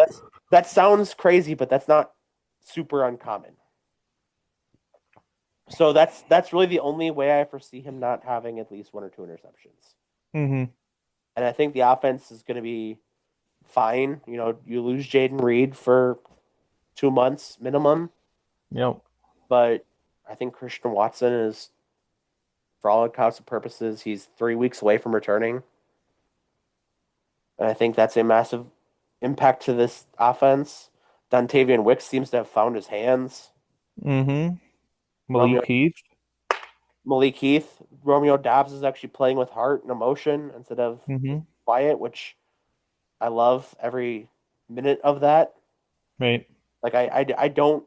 that sounds crazy, but that's not super uncommon. So that's really the only way I foresee him not having at least one or two interceptions. Mm-hmm. And I think the offense is going to be fine. You lose Jaden Reed for 2 months minimum, Yep. but I think Christian Watson is, for all intents and purposes, he's 3 weeks away from returning. And I think that's a massive impact to this offense. Dontavian Wicks seems to have found his hands. Mm-hmm. Romeo Malik Heath. Malik Heath, Romeo Dobbs is actually playing with heart and emotion instead of Mm-hmm. just quiet, which I love every minute of that. Right. Like I don't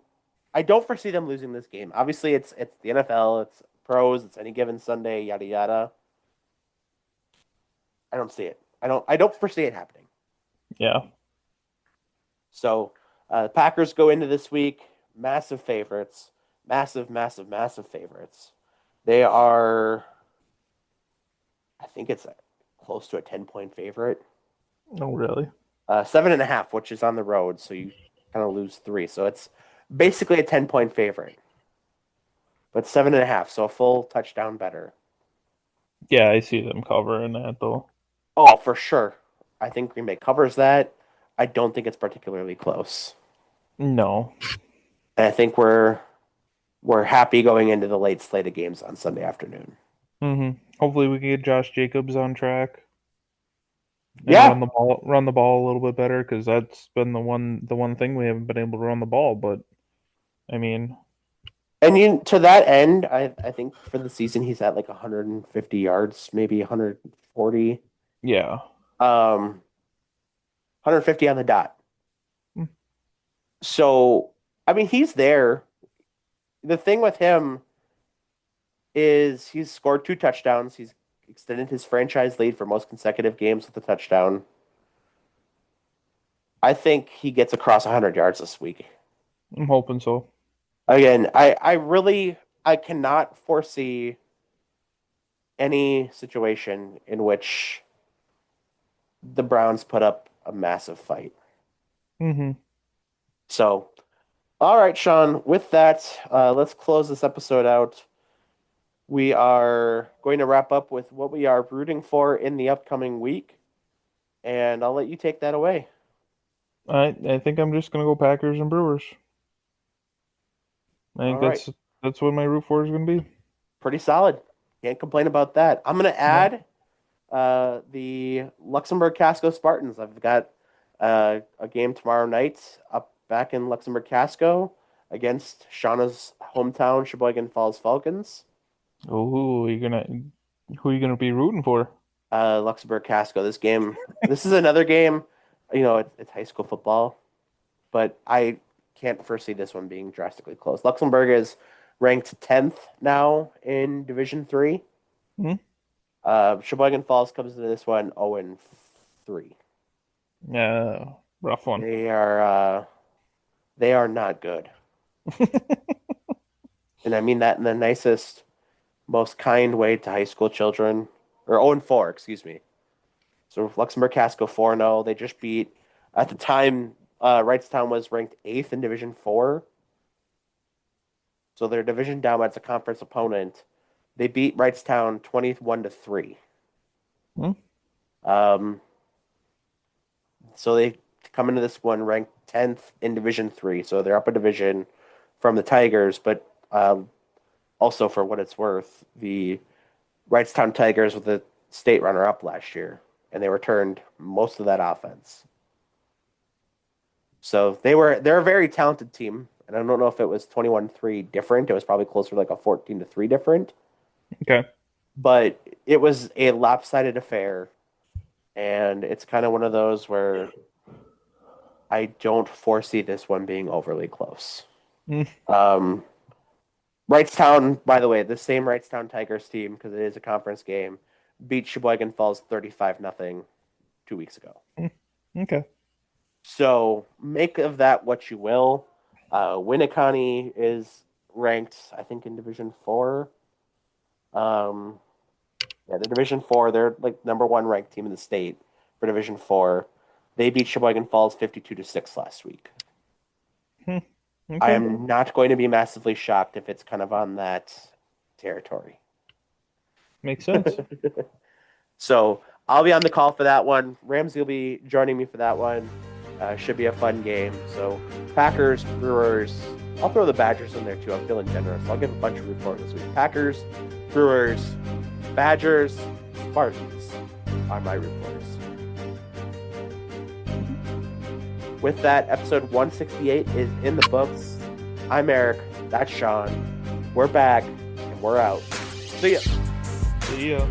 foresee them losing this game. Obviously, it's the NFL, it's pros, it's any given Sunday, yada yada. I don't see it. I don't foresee it happening. Yeah. So the Packers go into this week massive favorites, massive, massive, massive favorites. They are, I think it's close to a 10-point favorite. Oh, really? 7.5, which is on the road, so you kind of lose three. So it's basically a 10-point favorite, but 7.5, so a full touchdown better. Yeah, I see them covering that though. Oh, for sure. I think Green Bay covers that. I don't think it's particularly close. No. And I think we're happy going into the late slate of games on Sunday afternoon. Mm-hmm. Hopefully we can get Josh Jacobs on track and Yeah, run the ball a little bit better because that's been the one thing we haven't been able to run the ball. But I mean, and to that end, I think for the season he's at like 150 yards, maybe 140, yeah. 150 on the dot. Mm, So I mean, he's there. The thing with him is he's scored two touchdowns. He's extended his franchise lead for most consecutive games with a touchdown. I think he gets across 100 yards this week. I'm hoping so. Again, I cannot foresee any situation in which the Browns put up a massive fight. Mm-hmm. So, all right, Sean, with that, let's close this episode out. We are going to wrap up with what we are rooting for in the upcoming week, and I'll let you take that away. I think I'm just gonna go Packers and Brewers. I think All right, that's what my root for is gonna be. pretty solid. Can't complain about that. I'm going to No. add the Luxembourg Casco Spartans. I've got a game tomorrow night up back in Luxembourg Casco against Shauna's hometown Sheboygan Falls Falcons. Oh, you're gonna who are you gonna be rooting for? Luxembourg Casco. This is another game. It's high school football, but I can't foresee this one being drastically close. Luxembourg is ranked 10th now in Division Three. Hmm? Sheboygan Falls comes into this one 0-3. Yeah, rough one. They are not good, and I mean that in the nicest, most kind way to high school children. Or 0-4, excuse me. So Luxembourg Casco 4-0. They just beat, at the time, Wrightstown was ranked 8th in Division 4. So their division down as a conference opponent. They beat Wrightstown 21-3. Hmm? Um, so they come into this one ranked 10th in Division 3. So they're up a division from the Tigers, but Also, for what it's worth, the Wrightstown Tigers were the state runner-up last year, and they returned most of that offense. So they're a very talented team, and I don't know if it was 21-3 different. It was probably closer to like a 14-3 different, Okay. but it was a lopsided affair, and it's kind of one of those where I don't foresee this one being overly close. Mm. Wrightstown, by the way, the same Wrightstown Tigers team, because it is a conference game, beat Sheboygan Falls 35-0 2 weeks ago. Okay. So make of that what you will. Winneconne is ranked, I think, in Division 4. Yeah, the Division 4, they're like number 1 ranked team in the state for Division 4. They beat Sheboygan Falls 52-6 last week. Okay. I am not going to be massively shocked if it's kind of on that territory. Makes sense. So I'll be on the call for that one. Ramsey will be joining me for that one. Should be a fun game. So Packers, Brewers. I'll throw the Badgers in there too. I'm feeling generous. I'll give a bunch of reports this week. Packers, Brewers, Badgers, Spartans are my reporters. With that, episode 168 is in the books. I'm Eric. That's Sean. We're back, and we're out. See ya. See ya.